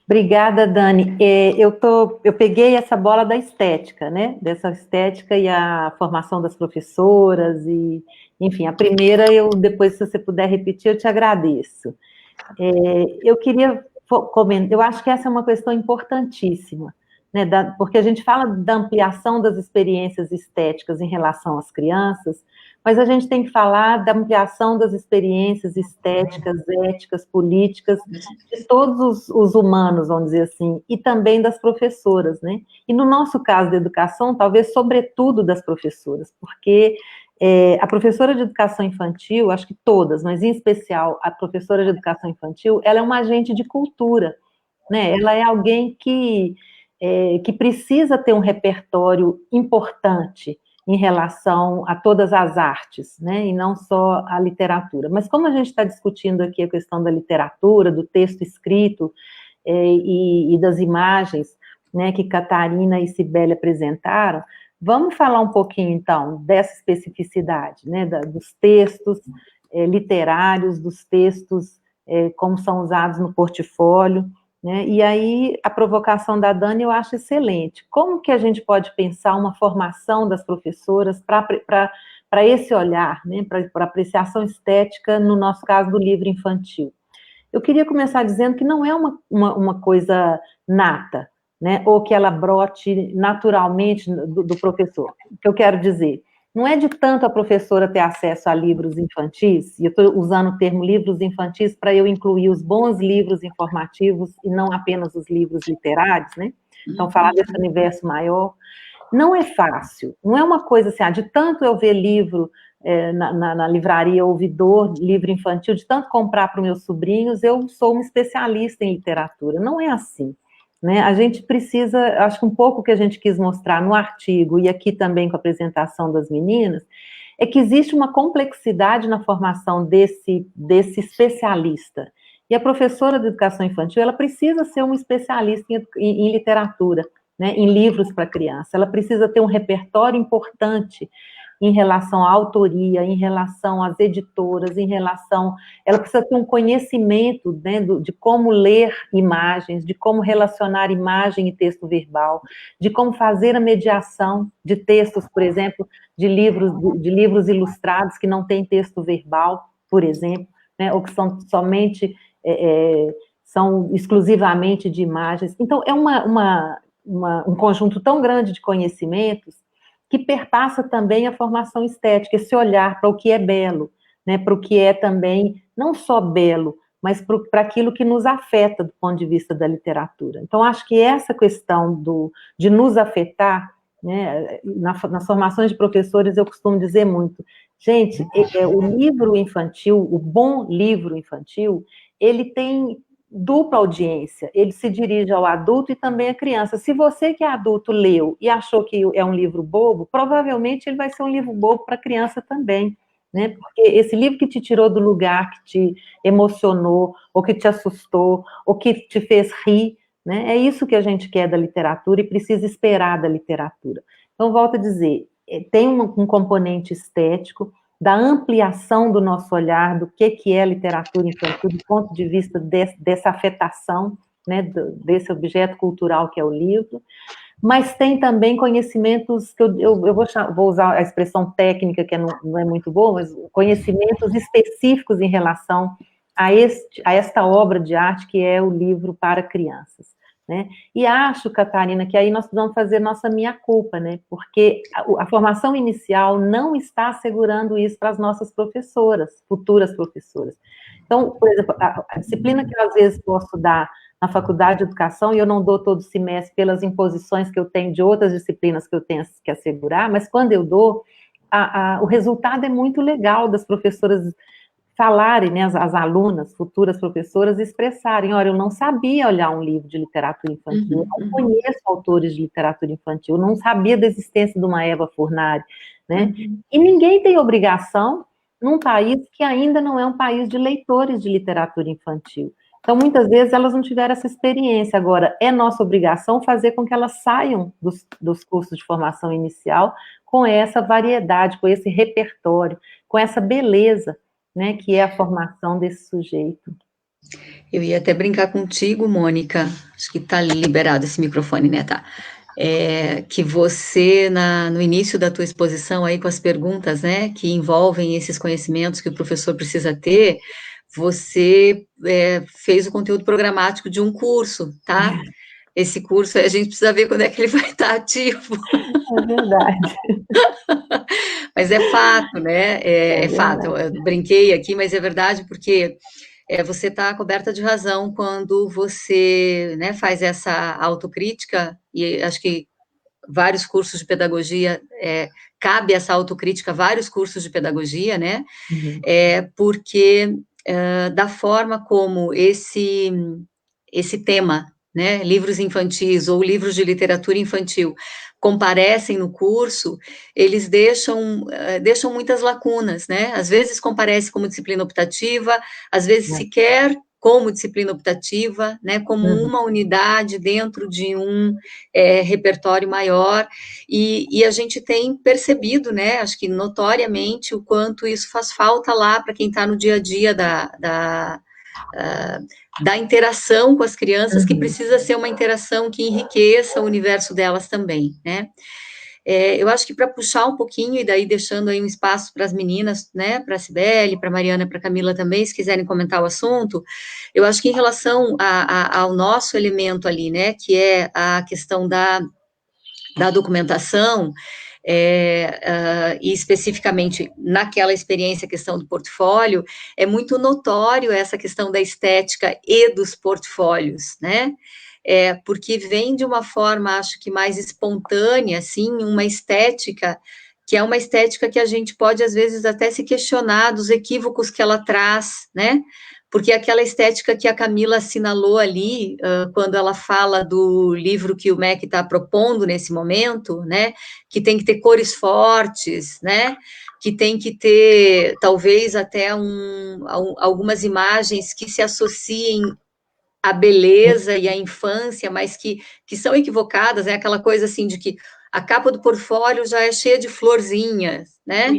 Obrigada, Dani. Eu peguei essa bola da estética, né? Dessa estética e a formação das professoras, e, enfim, a primeira, depois, se você puder repetir, eu te agradeço. Eu queria comentar, eu acho que essa é uma questão importantíssima, né? Porque a gente fala da ampliação das experiências estéticas em relação às crianças, mas a gente tem que falar da ampliação das experiências estéticas, éticas, políticas, de todos os humanos, vamos dizer assim, e também das professoras, né? E no nosso caso da educação, talvez sobretudo das professoras, porque a professora de educação infantil, acho que todas, mas em especial a professora de educação infantil, ela é uma agente de cultura, né? Ela é alguém que precisa ter um repertório importante em relação a todas as artes, né, e não só a literatura. Mas como a gente está discutindo aqui a questão da literatura, do texto escrito e das imagens, né, que Catarina e Cibele apresentaram, vamos falar um pouquinho, então, dessa especificidade, né, dos textos literários, dos textos como são usados no portfólio, né? E aí, a provocação da Dani eu acho excelente. Como que a gente pode pensar uma formação das professoras para esse olhar, né? Para apreciação estética, no nosso caso, do livro infantil? Eu queria começar dizendo que não é uma coisa nata, né? Ou que ela brote naturalmente do professor. O que eu quero dizer? Não é de tanto a professora ter acesso a livros infantis, e eu estou usando o termo livros infantis para eu incluir os bons livros informativos e não apenas os livros literários, né? Então, falar desse universo maior. Não é fácil, não é uma coisa assim, de tanto eu ver livro na livraria ouvidor, livro infantil, de tanto comprar para os meus sobrinhos, eu sou uma especialista em literatura. Não é assim. Né? A gente precisa, acho que um pouco que a gente quis mostrar no artigo, e aqui também com a apresentação das meninas, é que existe uma complexidade na formação desse especialista. E a professora de educação infantil, ela precisa ser uma especialista em literatura, né, em livros para criança. Ela precisa ter um repertório importante em relação à autoria, em relação às editoras, ela precisa ter um conhecimento, né, de como ler imagens, de como relacionar imagem e texto verbal, de como fazer a mediação de textos, por exemplo, de livros ilustrados que não têm texto verbal, por exemplo, né, ou que são somente, são exclusivamente de imagens. Então, é um conjunto tão grande de conhecimentos que perpassa também a formação estética, esse olhar para o que é belo, né, para o que é também, não só belo, mas para aquilo que nos afeta do ponto de vista da literatura. Então, acho que essa questão de nos afetar, né, nas formações de professores, eu costumo dizer muito, gente, o livro infantil, o bom livro infantil, ele tem dupla audiência, ele se dirige ao adulto e também à criança. Se você que é adulto leu e achou que é um livro bobo, provavelmente ele vai ser um livro bobo para a criança também, né? Porque esse livro que te tirou do lugar, que te emocionou, ou que te assustou, ou que te fez rir, né? É isso que a gente quer da literatura e precisa esperar da literatura. Então, volto a dizer, tem um componente estético, da ampliação do nosso olhar, do que é literatura infantil, do ponto de vista dessa afetação, né, desse objeto cultural que é o livro, mas tem também conhecimentos que eu vou usar a expressão técnica, que não é muito boa, mas conhecimentos específicos em relação a esta obra de arte que é o livro para crianças, né? E acho, Catarina, que aí nós precisamos fazer nossa meia-culpa, né? Porque a formação inicial não está assegurando isso para as nossas professoras, futuras professoras. Então, por exemplo, a disciplina que eu às vezes posso dar na faculdade de educação, e eu não dou todo semestre pelas imposições que eu tenho de outras disciplinas que eu tenho que assegurar, mas quando eu dou, o resultado é muito legal das professoras falarem, né, as alunas, futuras professoras, expressarem, olha, eu não sabia olhar um livro de literatura infantil, eu não conheço autores de literatura infantil, eu não sabia da existência de uma Eva Furnari, né? E ninguém tem obrigação num país que ainda não é um país de leitores de literatura infantil. Então, muitas vezes, elas não tiveram essa experiência. Agora, é nossa obrigação fazer com que elas saiam dos cursos de formação inicial com essa variedade, com esse repertório, com essa beleza, né, que é a formação desse sujeito. Eu ia até brincar contigo, Mônica, acho que está liberado esse microfone, né, tá? Que você, no início da tua exposição aí com as perguntas, né, que envolvem esses conhecimentos que o professor precisa ter, você fez o conteúdo programático de um curso, tá? Esse curso, a gente precisa ver quando é que ele vai estar ativo. É verdade. Mas é fato, né? É fato. Eu brinquei aqui, mas é verdade, porque você está coberta de razão quando você, né, faz essa autocrítica, e acho que vários cursos de pedagogia, cabe essa autocrítica a vários cursos de pedagogia, né? Porque da forma como esse tema, né, livros infantis ou livros de literatura infantil comparecem no curso, eles deixam muitas lacunas, né? Às vezes comparece como disciplina optativa, às vezes sequer como disciplina optativa, né, como uma unidade dentro de um repertório maior, e a gente tem percebido, né, acho que notoriamente, o quanto isso faz falta lá para quem está no dia a dia da interação com as crianças, que precisa ser uma interação que enriqueça o universo delas também, né? Eu acho que para puxar um pouquinho, e daí deixando aí um espaço para as meninas, né, para a Cibele, para a Mariana, para a Camila também, se quiserem comentar o assunto, eu acho que em relação ao nosso elemento ali, né, que é a questão da documentação, e especificamente naquela experiência, a questão do portfólio, é muito notório essa questão da estética e dos portfólios, né? Porque vem de uma forma, acho que mais espontânea, assim, uma estética, que é uma estética que a gente pode, às vezes, até se questionar dos equívocos que ela traz, né? Porque aquela estética que a Camila assinalou ali, quando ela fala do livro que o MEC está propondo nesse momento, né? Que tem que ter cores fortes, né? Que tem que ter, talvez, até algumas imagens que se associem a beleza e a infância, mas que são equivocadas, é aquela coisa assim de que a capa do portfólio já é cheia de florzinhas, né?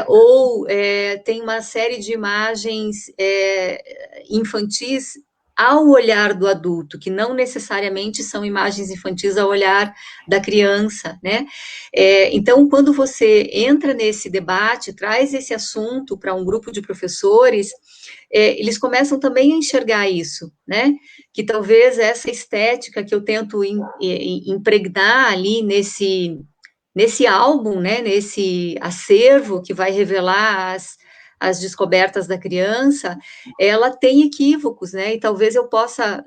Ou tem uma série de imagens infantis ao olhar do adulto, que não necessariamente são imagens infantis ao olhar da criança, né? Então, quando você entra nesse debate, traz esse assunto para um grupo de professores, eles começam também a enxergar isso, né? Que talvez essa estética que eu tento impregnar ali nesse álbum, né? Nesse acervo que vai revelar as descobertas da criança, ela tem equívocos, né? E talvez eu possa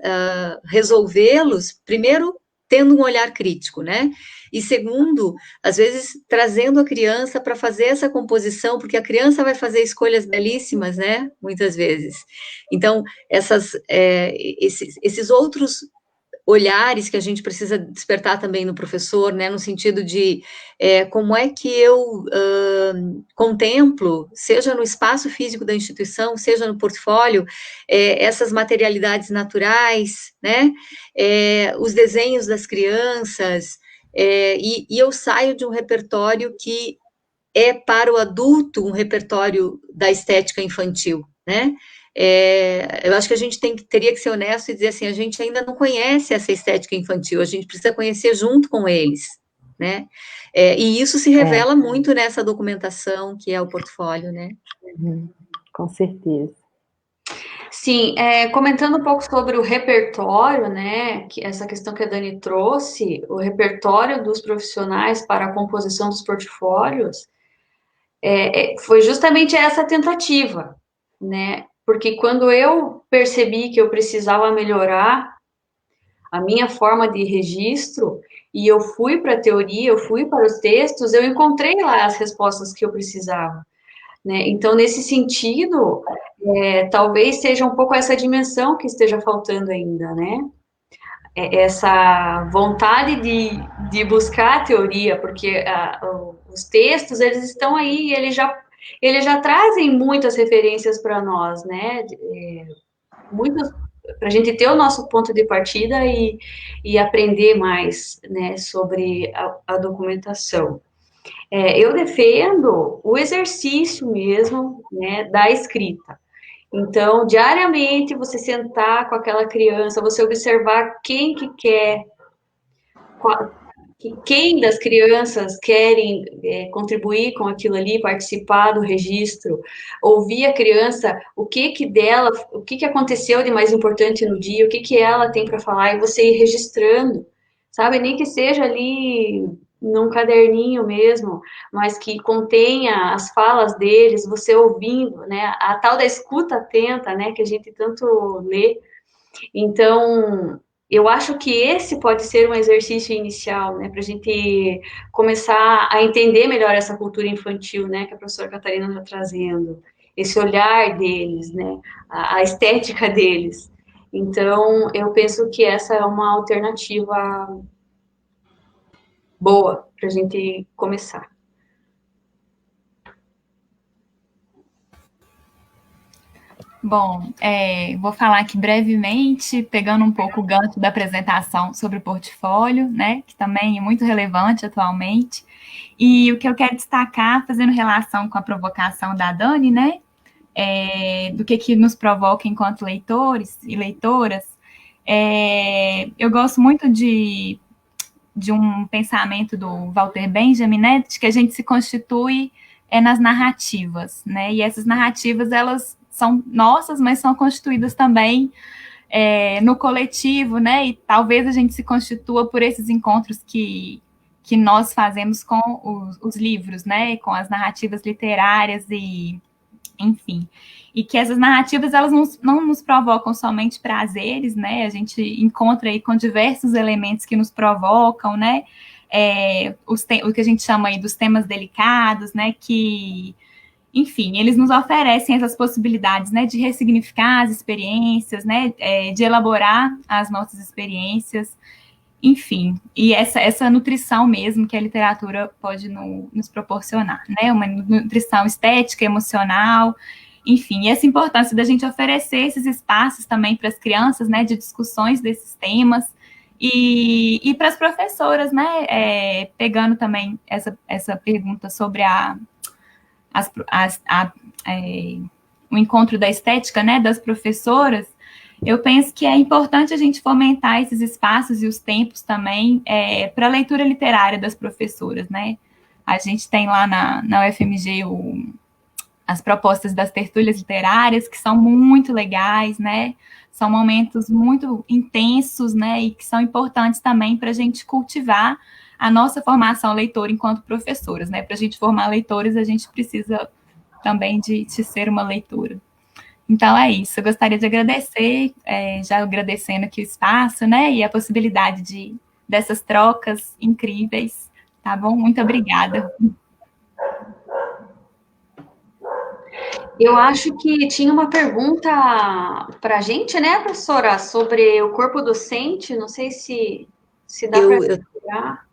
resolvê-los, primeiro, tendo um olhar crítico, né? E segundo, às vezes, trazendo a criança para fazer essa composição, porque a criança vai fazer escolhas belíssimas, né? Muitas vezes. Então, esses outros olhares que a gente precisa despertar também no professor, né, no sentido de como é que eu contemplo, seja no espaço físico da instituição, seja no portfólio, essas materialidades naturais, né, os desenhos das crianças, e eu saio de um repertório que é para o adulto um repertório da estética infantil, né? eu acho que a gente teria que ser honesto e dizer assim, a gente ainda não conhece essa estética infantil, a gente precisa conhecer junto com eles, né? E isso se revela muito nessa documentação que é o portfólio, né? Com certeza. Sim, comentando um pouco sobre o repertório, né, que essa questão que a Dani trouxe, o repertório dos profissionais para a composição dos portfólios, foi justamente essa tentativa, né, porque quando eu percebi que eu precisava melhorar a minha forma de registro, e eu fui para a teoria, eu fui para os textos, eu encontrei lá as respostas que eu precisava. Né? Então, nesse sentido, talvez seja um pouco essa dimensão que esteja faltando ainda, né? Essa vontade de buscar a teoria, porque os textos, eles estão aí, eles já trazem muitas referências para nós, né? Para a gente ter o nosso ponto de partida e aprender mais, né, sobre a documentação. Eu defendo o exercício mesmo, né, da escrita. Então, diariamente, você sentar com aquela criança, você observar quem que quer, quem das crianças querem contribuir com aquilo ali, participar do registro, ouvir a criança, o que aconteceu de mais importante no dia, o que ela tem para falar, e você ir registrando, sabe? Nem que seja ali num caderninho mesmo, mas que contenha as falas deles, você ouvindo, né? A tal da escuta atenta, né? Que a gente tanto lê. Então, eu acho que esse pode ser um exercício inicial, né? Para a gente começar a entender melhor essa cultura infantil, né? Que a professora Catarina está trazendo. Esse olhar deles, né? A estética deles. Então, eu penso que essa é uma alternativa boa para a gente começar. Bom, vou falar aqui brevemente, pegando um pouco o gancho da apresentação sobre o portfólio, né, que também é muito relevante atualmente. E o que eu quero destacar, fazendo relação com a provocação da Dani, né, do que nos provoca enquanto leitores e leitoras, eu gosto muito de um pensamento do Walter Benjamin, né, de que a gente se constitui nas narrativas, né, e essas narrativas, elas são nossas, mas são constituídas também no coletivo, né, e talvez a gente se constitua por esses encontros que nós fazemos com os livros, né, com as narrativas literárias e, enfim, e que essas narrativas, elas não nos provocam somente prazeres, né, a gente encontra aí com diversos elementos que nos provocam, né, o que a gente chama aí dos temas delicados, né, que, enfim, eles nos oferecem essas possibilidades, né, de ressignificar as experiências, né, de elaborar as nossas experiências, enfim, e essa nutrição mesmo que a literatura pode nos proporcionar, né, uma nutrição estética, emocional, enfim, e essa importância da gente oferecer esses espaços também para as crianças, né, de discussões desses temas, e para as professoras, né, pegando também essa pergunta sobre o encontro da estética, né, das professoras, eu penso que é importante a gente fomentar esses espaços e os tempos também para a leitura literária das professoras, né? A gente tem lá na UFMG as propostas das tertúlias literárias, que são muito legais, né? São momentos muito intensos, né? E que são importantes também para a gente cultivar a nossa formação leitora enquanto professoras, né? Para a gente formar leitores, a gente precisa também de ser uma leitora. Então, é isso. Eu gostaria de agradecer, já agradecendo aqui o espaço, né? E a possibilidade dessas trocas incríveis, tá bom? Muito obrigada. Eu acho que tinha uma pergunta para a gente, né, professora, sobre o corpo docente. Não sei se dá para explicar.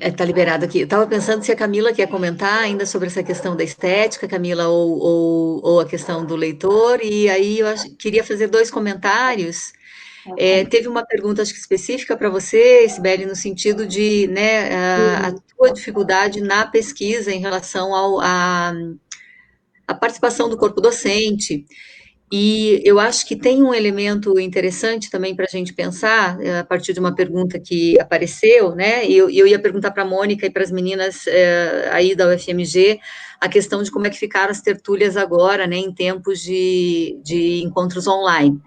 Está liberado aqui. Eu estava pensando se a Camila quer comentar ainda sobre essa questão da estética, Camila, ou a questão do leitor, e aí eu queria fazer 2 comentários. Teve uma pergunta, acho que específica para você, Sibeli, no sentido de, né, a tua dificuldade na pesquisa em relação à participação do corpo docente. E eu acho que tem um elemento interessante também para a gente pensar, a partir de uma pergunta que apareceu, né? E eu ia perguntar para a Mônica e para as meninas aí da UFMG a questão de como é que ficaram as tertúlias agora, né, em tempos de encontros online.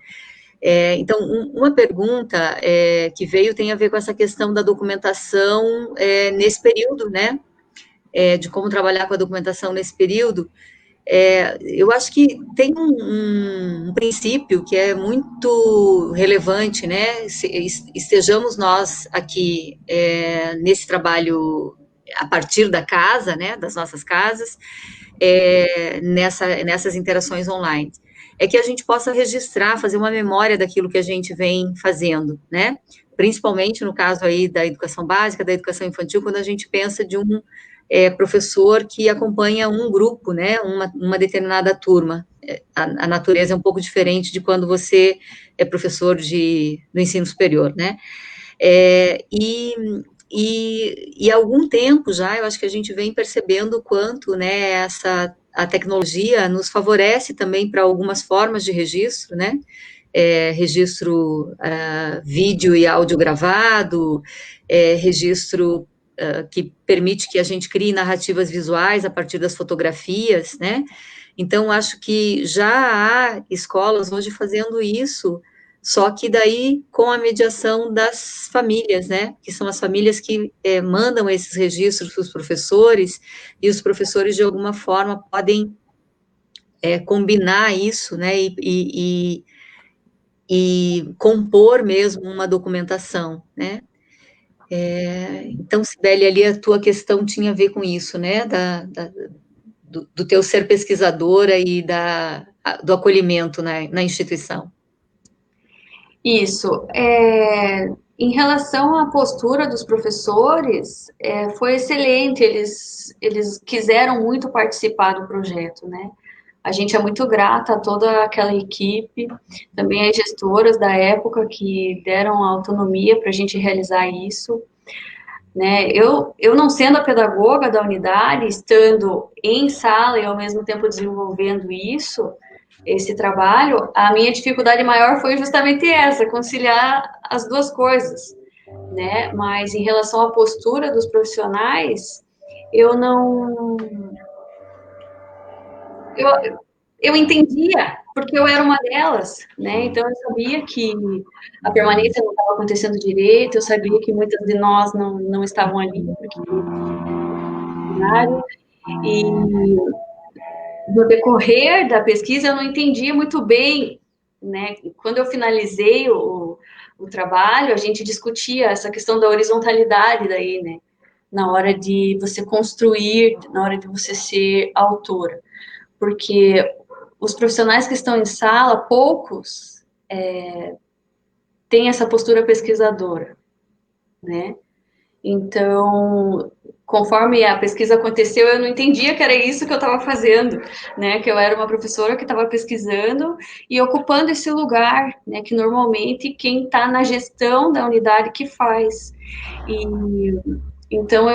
Então, uma pergunta que veio tem a ver com essa questão da documentação nesse período, né? De como trabalhar com a documentação nesse período. Eu acho que tem um princípio que é muito relevante, né? Estejamos nós aqui nesse trabalho a partir da casa, né? Das nossas casas, nessas interações online. É que a gente possa registrar, fazer uma memória daquilo que a gente vem fazendo, né? Principalmente no caso aí da educação básica, da educação infantil, quando a gente pensa de um professor que acompanha um grupo, né, uma determinada turma. A natureza é um pouco diferente de quando você é professor do ensino superior, né? E há algum tempo já, eu acho que a gente vem percebendo o quanto, né, a tecnologia nos favorece também para algumas formas de registro, né? Registro vídeo e áudio gravado, registro que permite que a gente crie narrativas visuais a partir das fotografias, né? Então, acho que já há escolas hoje fazendo isso, só que daí com a mediação das famílias, né? Que são as famílias que mandam esses registros para os professores, e os professores, de alguma forma, podem combinar isso, né? E compor mesmo uma documentação, né? Então, Sibeli, ali a tua questão tinha a ver com isso, né? Do teu ser pesquisadora e do acolhimento na instituição. Isso. Em relação à postura dos professores, foi excelente, eles quiseram muito participar do projeto, né? A gente é muito grata a toda aquela equipe, também as gestoras da época que deram autonomia para a gente realizar isso, né? Eu não sendo a pedagoga da unidade, estando em sala e ao mesmo tempo desenvolvendo esse trabalho, a minha dificuldade maior foi justamente essa, conciliar as duas coisas, né? Mas em relação à postura dos profissionais, eu entendia, porque eu era uma delas, né? Então eu sabia que a permanência não estava acontecendo direito, eu sabia que muitas de nós não estavam ali, porque e no decorrer da pesquisa eu não entendia muito bem, né? Quando eu finalizei o trabalho, a gente discutia essa questão da horizontalidade daí, né? Na hora de você construir, na hora de você ser autora. Porque os profissionais que estão em sala, poucos têm essa postura pesquisadora, né? Então, conforme a pesquisa aconteceu, eu não entendia que era isso que eu estava fazendo, né? Que eu era uma professora que estava pesquisando e ocupando esse lugar, né? Que normalmente quem está na gestão da unidade que faz. E então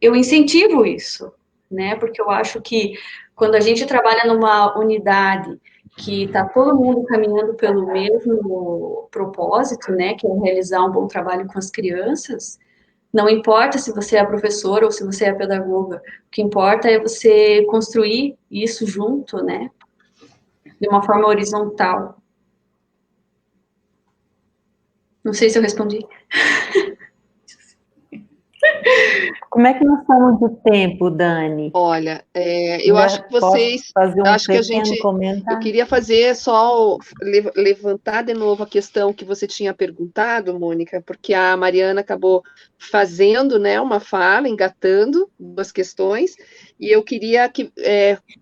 eu incentivo isso, né? Porque eu acho que quando a gente trabalha numa unidade que está todo mundo caminhando pelo mesmo propósito, né? Que é realizar um bom trabalho com as crianças. Não importa se você é a professora ou se você é a pedagoga, o que importa é você construir isso junto, né? De uma forma horizontal. Não sei se eu respondi. Como é que nós estamos de tempo, Dani? Olha, eu acho que vocês, acho que a gente, eu queria fazer só levantar de novo a questão que você tinha perguntado, Mônica, porque a Mariana acabou fazendo, né, uma fala, engatando duas questões, e eu queria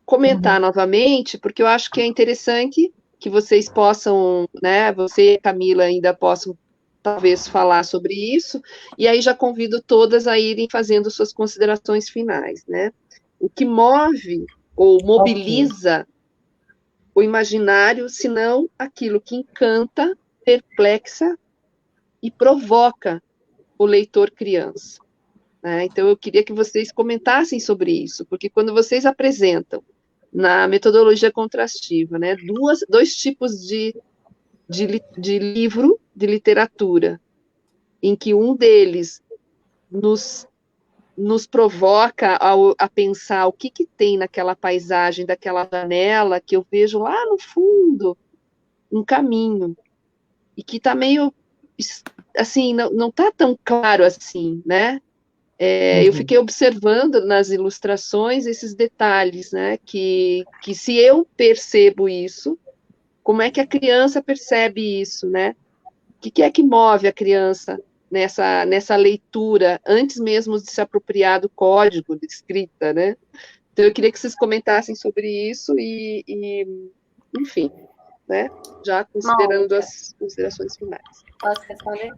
comentar novamente, porque eu acho que é interessante que vocês possam, né, você e Camila ainda possam talvez falar sobre isso, e aí já convido todas a irem fazendo suas considerações finais, né? O que move ou mobiliza o imaginário, senão aquilo que encanta, perplexa e provoca o leitor criança, né? Então eu queria que vocês comentassem sobre isso, porque quando vocês apresentam na metodologia contrastiva, né? Dois tipos de livro, de literatura, em que um deles nos provoca a pensar o que tem naquela paisagem, daquela janela, que eu vejo lá no fundo, um caminho, e que está meio, assim, não está tão claro assim, né? Eu fiquei observando nas ilustrações esses detalhes, né? Que se eu percebo isso, como é que a criança percebe isso, né? O que é que move a criança nessa leitura, antes mesmo de se apropriar do código de escrita, né? Então, eu queria que vocês comentassem sobre isso enfim, né? Já considerando as considerações finais. Posso responder?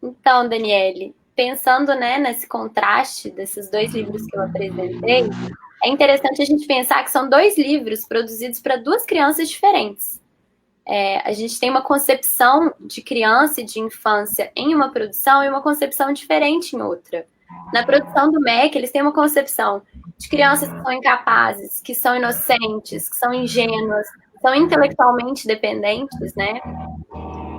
Então, Daniele, pensando, né, nesse contraste desses dois livros que eu apresentei, é interessante a gente pensar que são dois livros produzidos para duas crianças diferentes. A gente tem uma concepção de criança e de infância em uma produção e uma concepção diferente em outra. Na produção do MEC, eles têm uma concepção de crianças que são incapazes, que são inocentes, que são ingênuas, que são intelectualmente dependentes, né,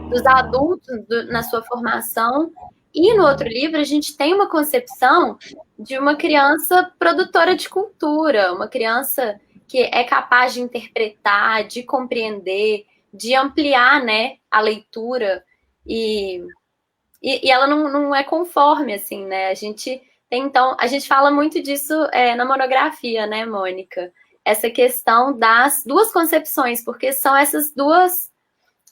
dos adultos na sua formação. E no outro livro, a gente tem uma concepção de uma criança produtora de cultura, uma criança que é capaz de interpretar, de compreender, de ampliar, né, a leitura, e ela não é conforme, assim, né? A gente fala muito disso na monografia, né, Mônica? Essa questão das duas concepções, porque são essas duas.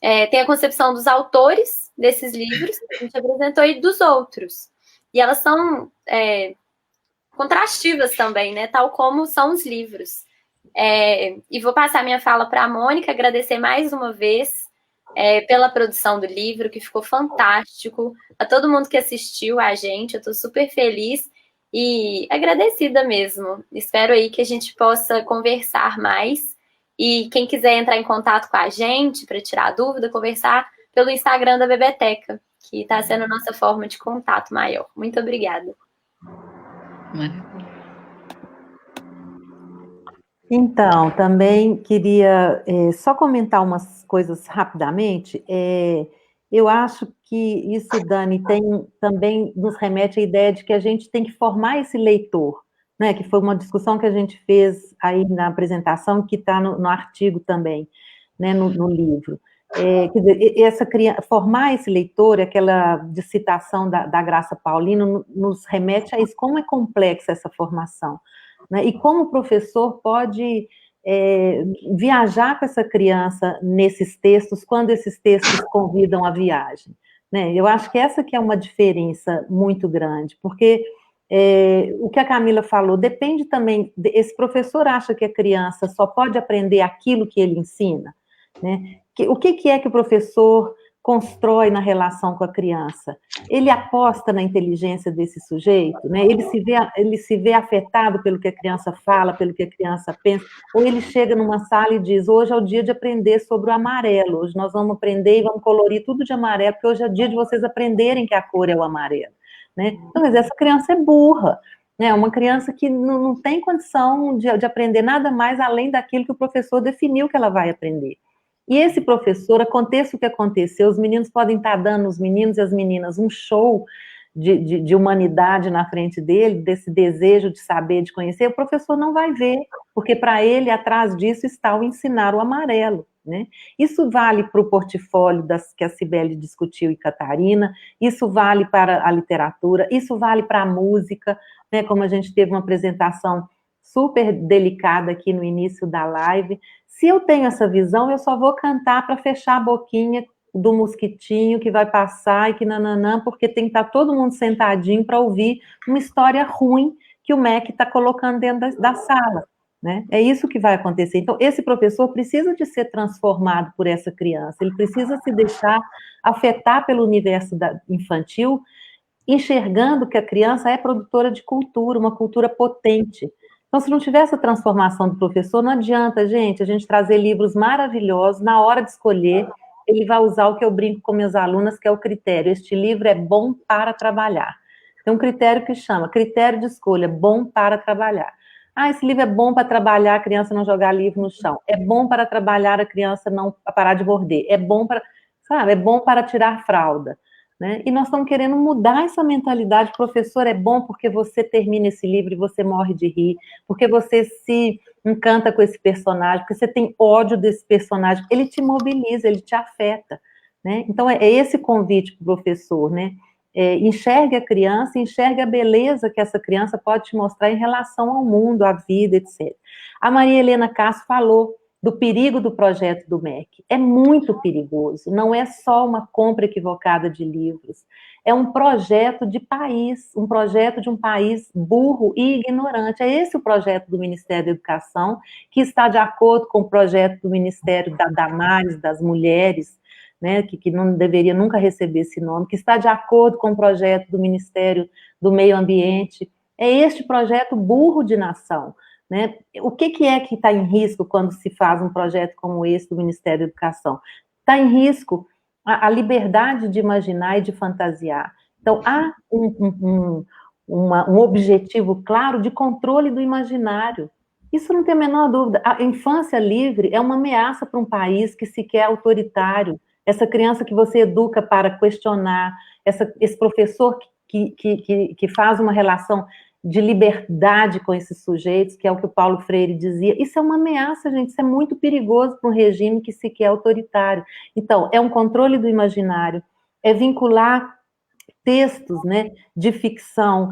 Tem a concepção dos autores desses livros, que a gente apresentou, e dos outros. E elas são contrastivas também, né? Tal como são os livros. E vou passar minha fala para a Mônica, agradecer mais uma vez pela produção do livro, que ficou fantástico, a todo mundo que assistiu a gente, eu estou super feliz e agradecida mesmo. Espero aí que a gente possa conversar mais, e quem quiser entrar em contato com a gente para tirar dúvida, conversar pelo Instagram da Bebeteca, que está sendo a nossa forma de contato maior. Muito obrigada. Então, também queria só comentar umas coisas rapidamente. Eu acho que isso, Dani, também nos remete à ideia de que a gente tem que formar esse leitor, né? Que foi uma discussão que a gente fez aí na apresentação, que está no artigo também, né? No livro. Quer dizer, formar esse leitor, aquela de citação da Graça Paulino, nos remete a isso, como é complexa essa formação. Né? E como o professor pode viajar com essa criança nesses textos, quando esses textos convidam à viagem. Né? Eu acho que essa que é uma diferença muito grande, porque o que a Camila falou, depende também, esse professor acha que a criança só pode aprender aquilo que ele ensina, né? O que é que o professor constrói na relação com a criança? Ele aposta na inteligência desse sujeito, né? Ele se vê afetado pelo que a criança fala, pelo que a criança pensa, ou ele chega numa sala e diz, hoje é o dia de aprender sobre o amarelo, hoje nós vamos aprender e vamos colorir tudo de amarelo, porque hoje é dia de vocês aprenderem que a cor é o amarelo, né? Então, mas essa criança é burra, né? É uma criança que não tem condição de aprender nada mais além daquilo que o professor definiu que ela vai aprender. E esse professor, aconteça o que aconteceu, os meninos podem estar dando, os meninos e as meninas, um show de humanidade na frente dele, desse desejo de saber, de conhecer, o professor não vai ver, porque para ele, atrás disso, está o ensinar o amarelo, né? Isso vale para o portfólio que a Cibele discutiu e Catarina, isso vale para a literatura, isso vale para a música, né? Como a gente teve uma apresentação super delicada aqui no início da live. Se eu tenho essa visão, eu só vou cantar para fechar a boquinha do mosquitinho que vai passar e que nananã, porque tem que estar todo mundo sentadinho para ouvir uma história ruim que o MEC está colocando dentro da sala, né? É isso que vai acontecer. Então, esse professor precisa de ser transformado por essa criança, ele precisa se deixar afetar pelo universo infantil, enxergando que a criança é produtora de cultura, uma cultura potente. Então, se não tiver essa transformação do professor, não adianta, gente, a gente trazer livros maravilhosos, na hora de escolher, ele vai usar o que eu brinco com minhas alunas, que é o critério. Este livro é bom para trabalhar. Tem um critério que chama critério de escolha, bom para trabalhar. esse livro é bom para trabalhar a criança não jogar livro no chão, é bom para trabalhar a criança não parar de morder, é bom para, sabe, é bom para tirar fralda, né? E nós estamos querendo mudar essa mentalidade. Professor, é bom porque você termina esse livro e você morre de rir, porque você se encanta com esse personagem, porque você tem ódio desse personagem, ele te mobiliza, ele te afeta, né? Então, é esse convite para o professor, né? Enxergue a criança, enxergue a beleza que essa criança pode te mostrar em relação ao mundo, à vida, etc. A Maria Helena Castro falou do perigo do projeto do MEC. É muito perigoso, não é só uma compra equivocada de livros, é um projeto de país, um projeto de um país burro e ignorante. É esse o projeto do Ministério da Educação, que está de acordo com o projeto do Ministério da Damares, das mulheres, né, que não deveria nunca receber esse nome, que está de acordo com o projeto do Ministério do Meio Ambiente. É este projeto burro de nação, né? O que é que está em risco quando se faz um projeto como esse do Ministério da Educação? Está em risco a liberdade de imaginar e de fantasiar. Então, há um objetivo claro de controle do imaginário. Isso não tem a menor dúvida. A infância livre é uma ameaça para um país que se quer autoritário. Essa criança que você educa para questionar, esse professor que faz uma relação de liberdade com esses sujeitos, que é o que o Paulo Freire dizia, isso é uma ameaça, gente, isso é muito perigoso para um regime que se quer autoritário. Então, é um controle do imaginário, é vincular textos, né, de ficção,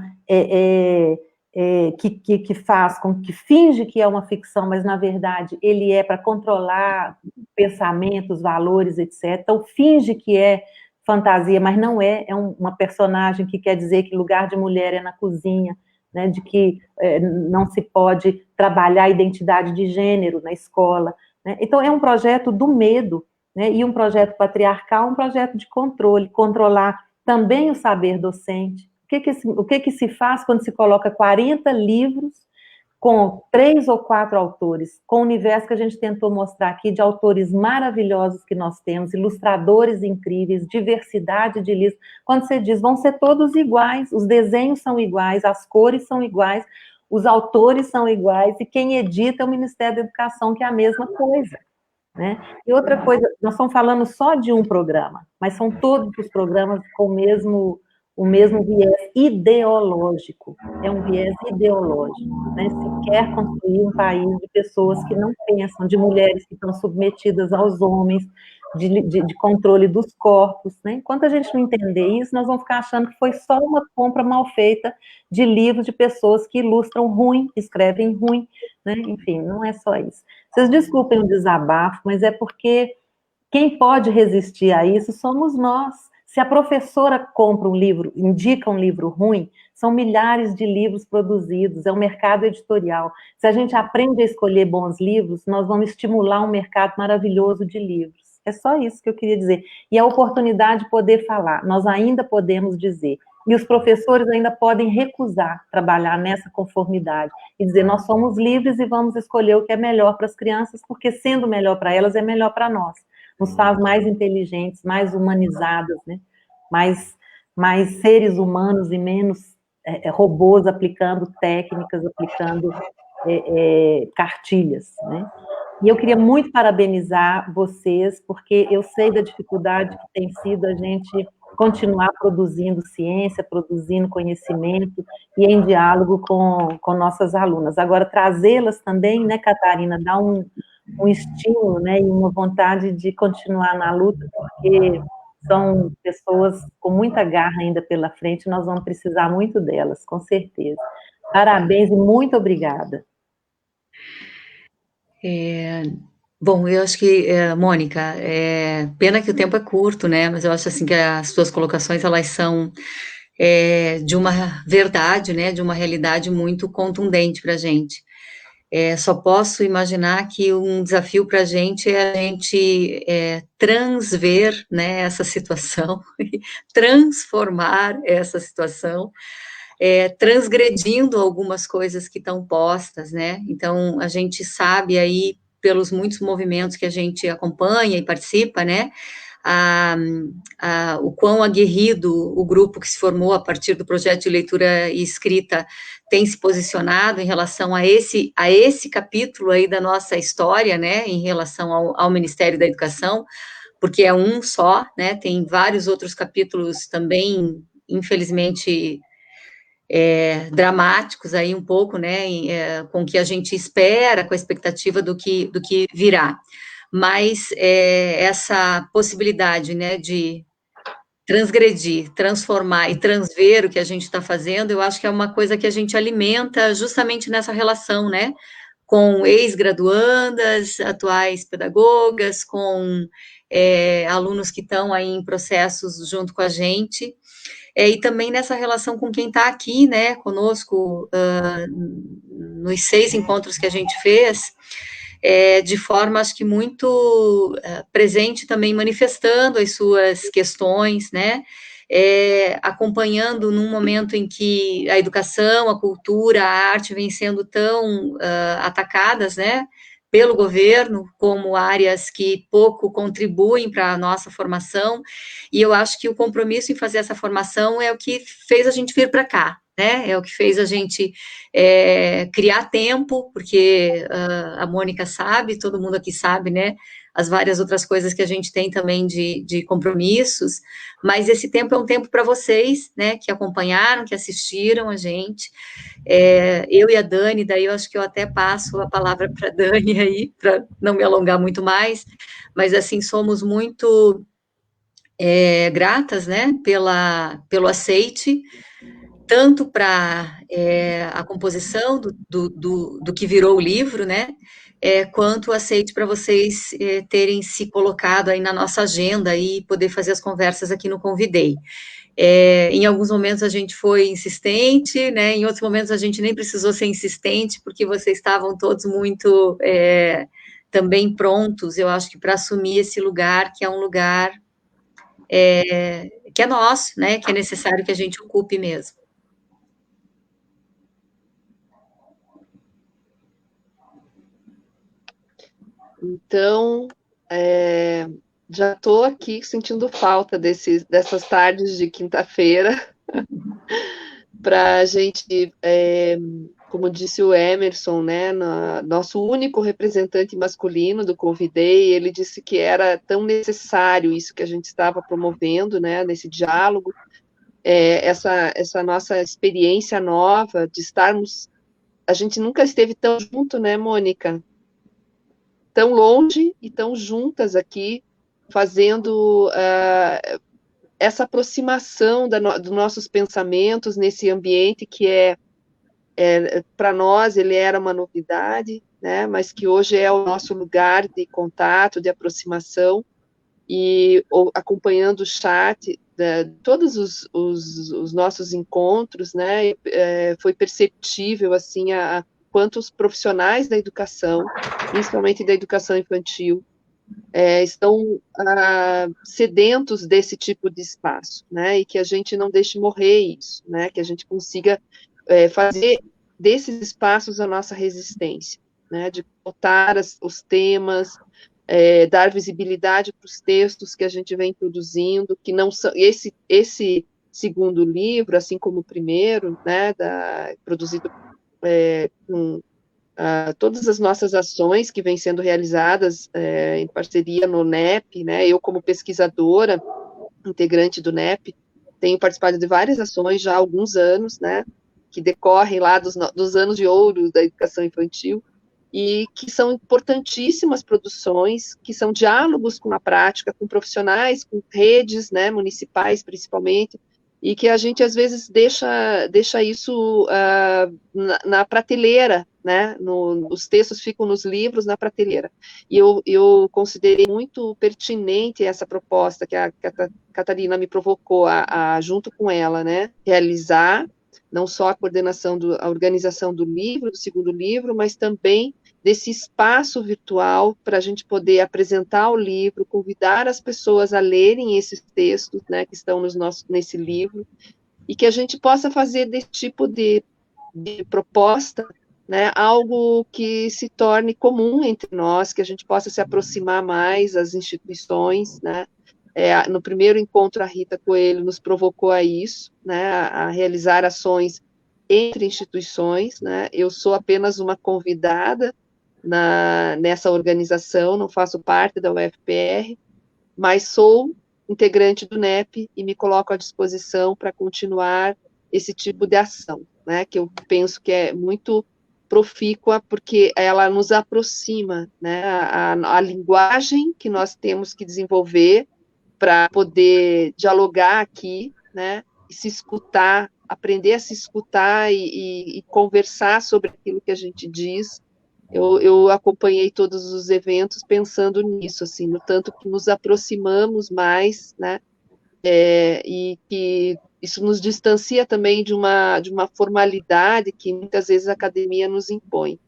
que faz com que finge que é uma ficção, mas, na verdade, ele é para controlar pensamentos, valores, etc. Então, finge que é fantasia, mas não é, uma personagem que quer dizer que lugar de mulher é na cozinha, né, de que não se pode trabalhar a identidade de gênero na escola, né? Então, é um projeto do medo, né, e um projeto patriarcal, um projeto de controle, controlar também o saber docente. O que se faz quando se coloca 40 livros com 3 ou 4 autores, com o universo que a gente tentou mostrar aqui, de autores maravilhosos que nós temos, ilustradores incríveis, diversidade de livros, quando você diz, vão ser todos iguais, os desenhos são iguais, as cores são iguais, os autores são iguais, e quem edita é o Ministério da Educação, que é a mesma coisa, né? E outra coisa, nós estamos falando só de um programa, mas são todos os programas com o mesmo viés ideológico, é um viés ideológico, né? Se quer construir um país de pessoas que não pensam, de mulheres que estão submetidas aos homens, de controle dos corpos, né? Enquanto a gente não entender isso, nós vamos ficar achando que foi só uma compra mal feita de livros de pessoas que ilustram ruim, escrevem ruim, né? Enfim, não é só isso. Vocês desculpem o desabafo, mas é porque quem pode resistir a isso somos nós. Se a professora compra um livro, indica um livro ruim, são milhares de livros produzidos, é um mercado editorial. Se a gente aprende a escolher bons livros, nós vamos estimular um mercado maravilhoso de livros. É só isso que eu queria dizer. E a oportunidade de poder falar, nós ainda podemos dizer. E os professores ainda podem recusar trabalhar nessa conformidade e dizer, nós somos livres e vamos escolher o que é melhor para as crianças, porque sendo melhor para elas, é melhor para nós. Nos faz mais inteligentes, mais humanizadas, né? Mais seres humanos e menos robôs aplicando técnicas, aplicando cartilhas, né? E eu queria muito parabenizar vocês, porque eu sei da dificuldade que tem sido a gente continuar produzindo ciência, produzindo conhecimento e em diálogo com nossas alunas. Agora, trazê-las também, né, Catarina, dá um estímulo, né, e uma vontade de continuar na luta, porque são pessoas com muita garra ainda pela frente, nós vamos precisar muito delas, com certeza. Parabéns e muito obrigada. Bom, eu acho que, Mônica, pena que o tempo é curto, né, mas eu acho assim que as suas colocações, elas são de uma verdade, né, de uma realidade muito contundente para a gente. Só posso imaginar que um desafio para a gente é a gente transver, né, essa situação, transformar essa situação, transgredindo algumas coisas que estão postas, né? Então, a gente sabe aí, pelos muitos movimentos que a gente acompanha e participa, né, o quão aguerrido o grupo que se formou a partir do projeto de leitura e escrita tem se posicionado em relação a esse capítulo aí da nossa história, né, em relação ao Ministério da Educação, porque é um só, né, tem vários outros capítulos também, infelizmente, dramáticos aí um pouco, né, com o que a gente espera, com a expectativa do que virá. Mas essa possibilidade, né, de transgredir, transformar e transver o que a gente está fazendo, eu acho que é uma coisa que a gente alimenta justamente nessa relação, né, com ex-graduandas, atuais pedagogas, com alunos que estão aí em processos junto com a gente, e também nessa relação com quem está aqui, né, conosco, nos 6 encontros que a gente fez, de forma, acho que muito presente também, manifestando as suas questões, né, acompanhando num momento em que a educação, a cultura, a arte vem sendo tão atacadas, né, pelo governo, como áreas que pouco contribuem para a nossa formação, e eu acho que o compromisso em fazer essa formação é o que fez a gente vir para cá, né, é o que fez a gente criar tempo, porque a Mônica sabe, todo mundo aqui sabe, né, as várias outras coisas que a gente tem também de compromissos, mas esse tempo é um tempo para vocês, né, que acompanharam, que assistiram a gente, eu e a Dani, daí eu acho que eu até passo a palavra para a Dani aí, para não me alongar muito mais, mas assim, somos muito gratas, né, pelo aceite, tanto para a composição do que virou o livro, né, quanto o aceite para vocês terem se colocado aí na nossa agenda e poder fazer as conversas aqui no Convidei. Em alguns momentos a gente foi insistente, né, em outros momentos a gente nem precisou ser insistente, porque vocês estavam todos muito também prontos, eu acho que para assumir esse lugar, que é um lugar que é nosso, né, que é necessário que a gente ocupe mesmo. Então, já estou aqui sentindo falta dessas tardes de quinta-feira, para a gente, como disse o Emerson, né, nosso único representante masculino do Convidei, ele disse que era tão necessário isso que a gente estava promovendo, né, nesse diálogo, essa nossa experiência nova de estarmos, a gente nunca esteve tão junto, né, Mônica? Tão longe e tão juntas aqui, fazendo essa aproximação dos nossos pensamentos nesse ambiente que para nós, ele era uma novidade, né, mas que hoje é o nosso lugar de contato, de aproximação, e acompanhando o chat, todos os nossos encontros, né, foi perceptível, assim, quantos profissionais da educação, principalmente da educação infantil, estão sedentos desse tipo de espaço, né, e que a gente não deixe morrer isso, né, que a gente consiga fazer desses espaços a nossa resistência, né, de botar os temas, dar visibilidade para os textos que a gente vem produzindo, que não são, esse segundo livro, assim como o primeiro, né, produzido com todas as nossas ações que vêm sendo realizadas em parceria no NEP, né, eu como pesquisadora, integrante do NEP, tenho participado de várias ações já há alguns anos, né, que decorrem lá dos anos de ouro da educação infantil, e que são importantíssimas produções, que são diálogos com a prática, com profissionais, com redes, né, municipais principalmente, e que a gente às vezes deixa isso na prateleira, né, os textos ficam nos livros na prateleira, e eu considerei muito pertinente essa proposta que a Catarina me provocou junto com ela, né, realizar não só a coordenação, a organização do livro, do segundo livro, mas também desse espaço virtual para a gente poder apresentar o livro, convidar as pessoas a lerem esses textos, né, que estão nesse livro, e que a gente possa fazer desse tipo de proposta, né, algo que se torne comum entre nós, que a gente possa se aproximar mais às instituições, né, no primeiro encontro, a Rita Coelho nos provocou a isso, né, a realizar ações entre instituições, né? Eu sou apenas uma convidada nessa organização, não faço parte da UFPR, mas sou integrante do NEP e me coloco à disposição para continuar esse tipo de ação, né, que eu penso que é muito profícua, porque ela nos aproxima, né, a linguagem que nós temos que desenvolver para poder dialogar aqui, né, e se escutar, aprender a se escutar e conversar sobre aquilo que a gente diz. Eu acompanhei todos os eventos pensando nisso, assim, no tanto que nos aproximamos mais, né, e que isso nos distancia também de uma formalidade que muitas vezes a academia nos impõe.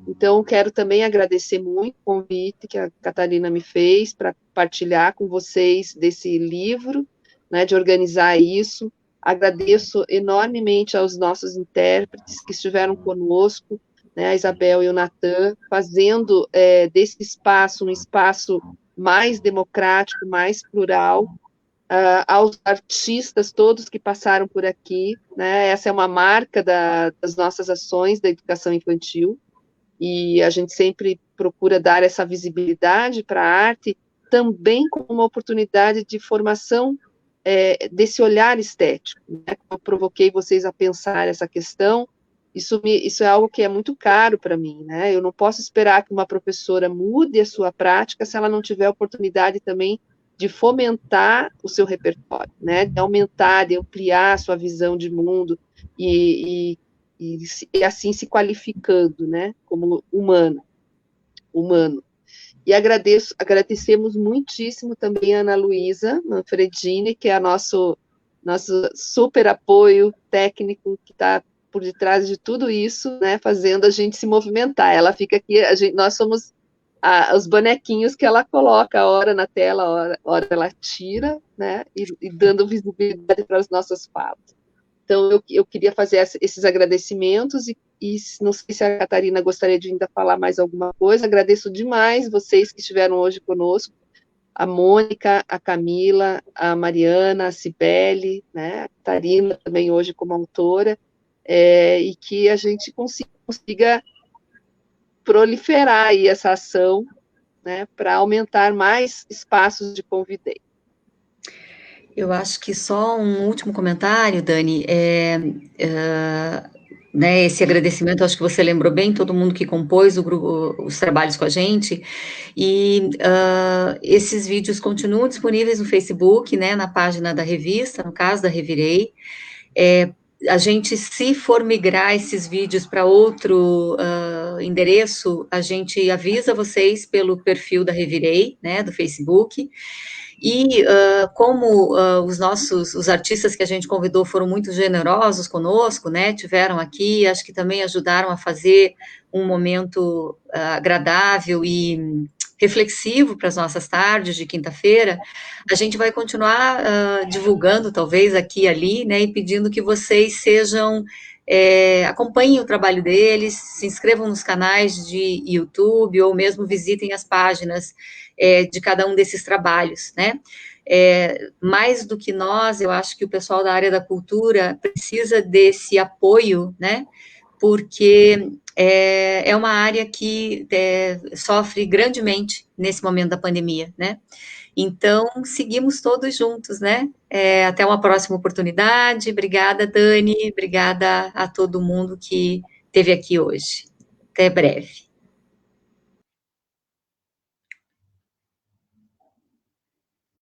Então, quero também agradecer muito o convite que a Catarina me fez para partilhar com vocês desse livro, né, de organizar isso. Agradeço enormemente aos nossos intérpretes que estiveram conosco, né, a Isabel e o Natan, fazendo desse espaço um espaço mais democrático, mais plural, aos artistas todos que passaram por aqui, né, essa é uma marca das nossas ações da educação infantil, e a gente sempre procura dar essa visibilidade para a arte, também como uma oportunidade de formação desse olhar estético, né? Eu provoquei vocês a pensar essa questão, isso é algo que é muito caro para mim, né? Eu não posso esperar que uma professora mude a sua prática se ela não tiver a oportunidade também de fomentar o seu repertório, né? De aumentar, de ampliar a sua visão de mundo e assim se qualificando, né, como humano. E agradecemos muitíssimo também a Ana Luísa Manfredini, que é nosso super apoio técnico, que está por detrás de tudo isso, né, fazendo a gente se movimentar. Ela fica aqui, nós somos os bonequinhos que ela coloca, hora na tela, hora ela tira, né, e dando visibilidade para as nossas falas. Então, eu queria fazer esses agradecimentos e não sei se a Catarina gostaria de ainda falar mais alguma coisa. Agradeço demais vocês que estiveram hoje conosco, a Mônica, a Camila, a Mariana, a Cibele, né, a Catarina também hoje como autora, e que a gente consiga proliferar aí essa ação, né, para aumentar mais espaços de convivência. Eu acho que só um último comentário, Dani, né, esse agradecimento, acho que você lembrou bem, todo mundo que compôs os trabalhos com a gente, e esses vídeos continuam disponíveis no Facebook, né, na página da revista, no caso da Revirei. A gente, se for migrar esses vídeos para outro endereço, a gente avisa vocês pelo perfil da Revirei, né, do Facebook. E como os artistas que a gente convidou foram muito generosos conosco, né, tiveram aqui, acho que também ajudaram a fazer um momento agradável e reflexivo para as nossas tardes de quinta-feira, a gente vai continuar divulgando, talvez, aqui e ali, né, e pedindo que vocês acompanhem o trabalho deles, se inscrevam nos canais de YouTube, ou mesmo visitem as páginas de cada um desses trabalhos, né? Mais do que nós, eu acho que o pessoal da área da cultura precisa desse apoio, né? Porque é uma área que sofre grandemente nesse momento da pandemia, né? Então, seguimos todos juntos, né? Até uma próxima oportunidade. Obrigada, Dani. Obrigada a todo mundo que esteve aqui hoje. Até breve.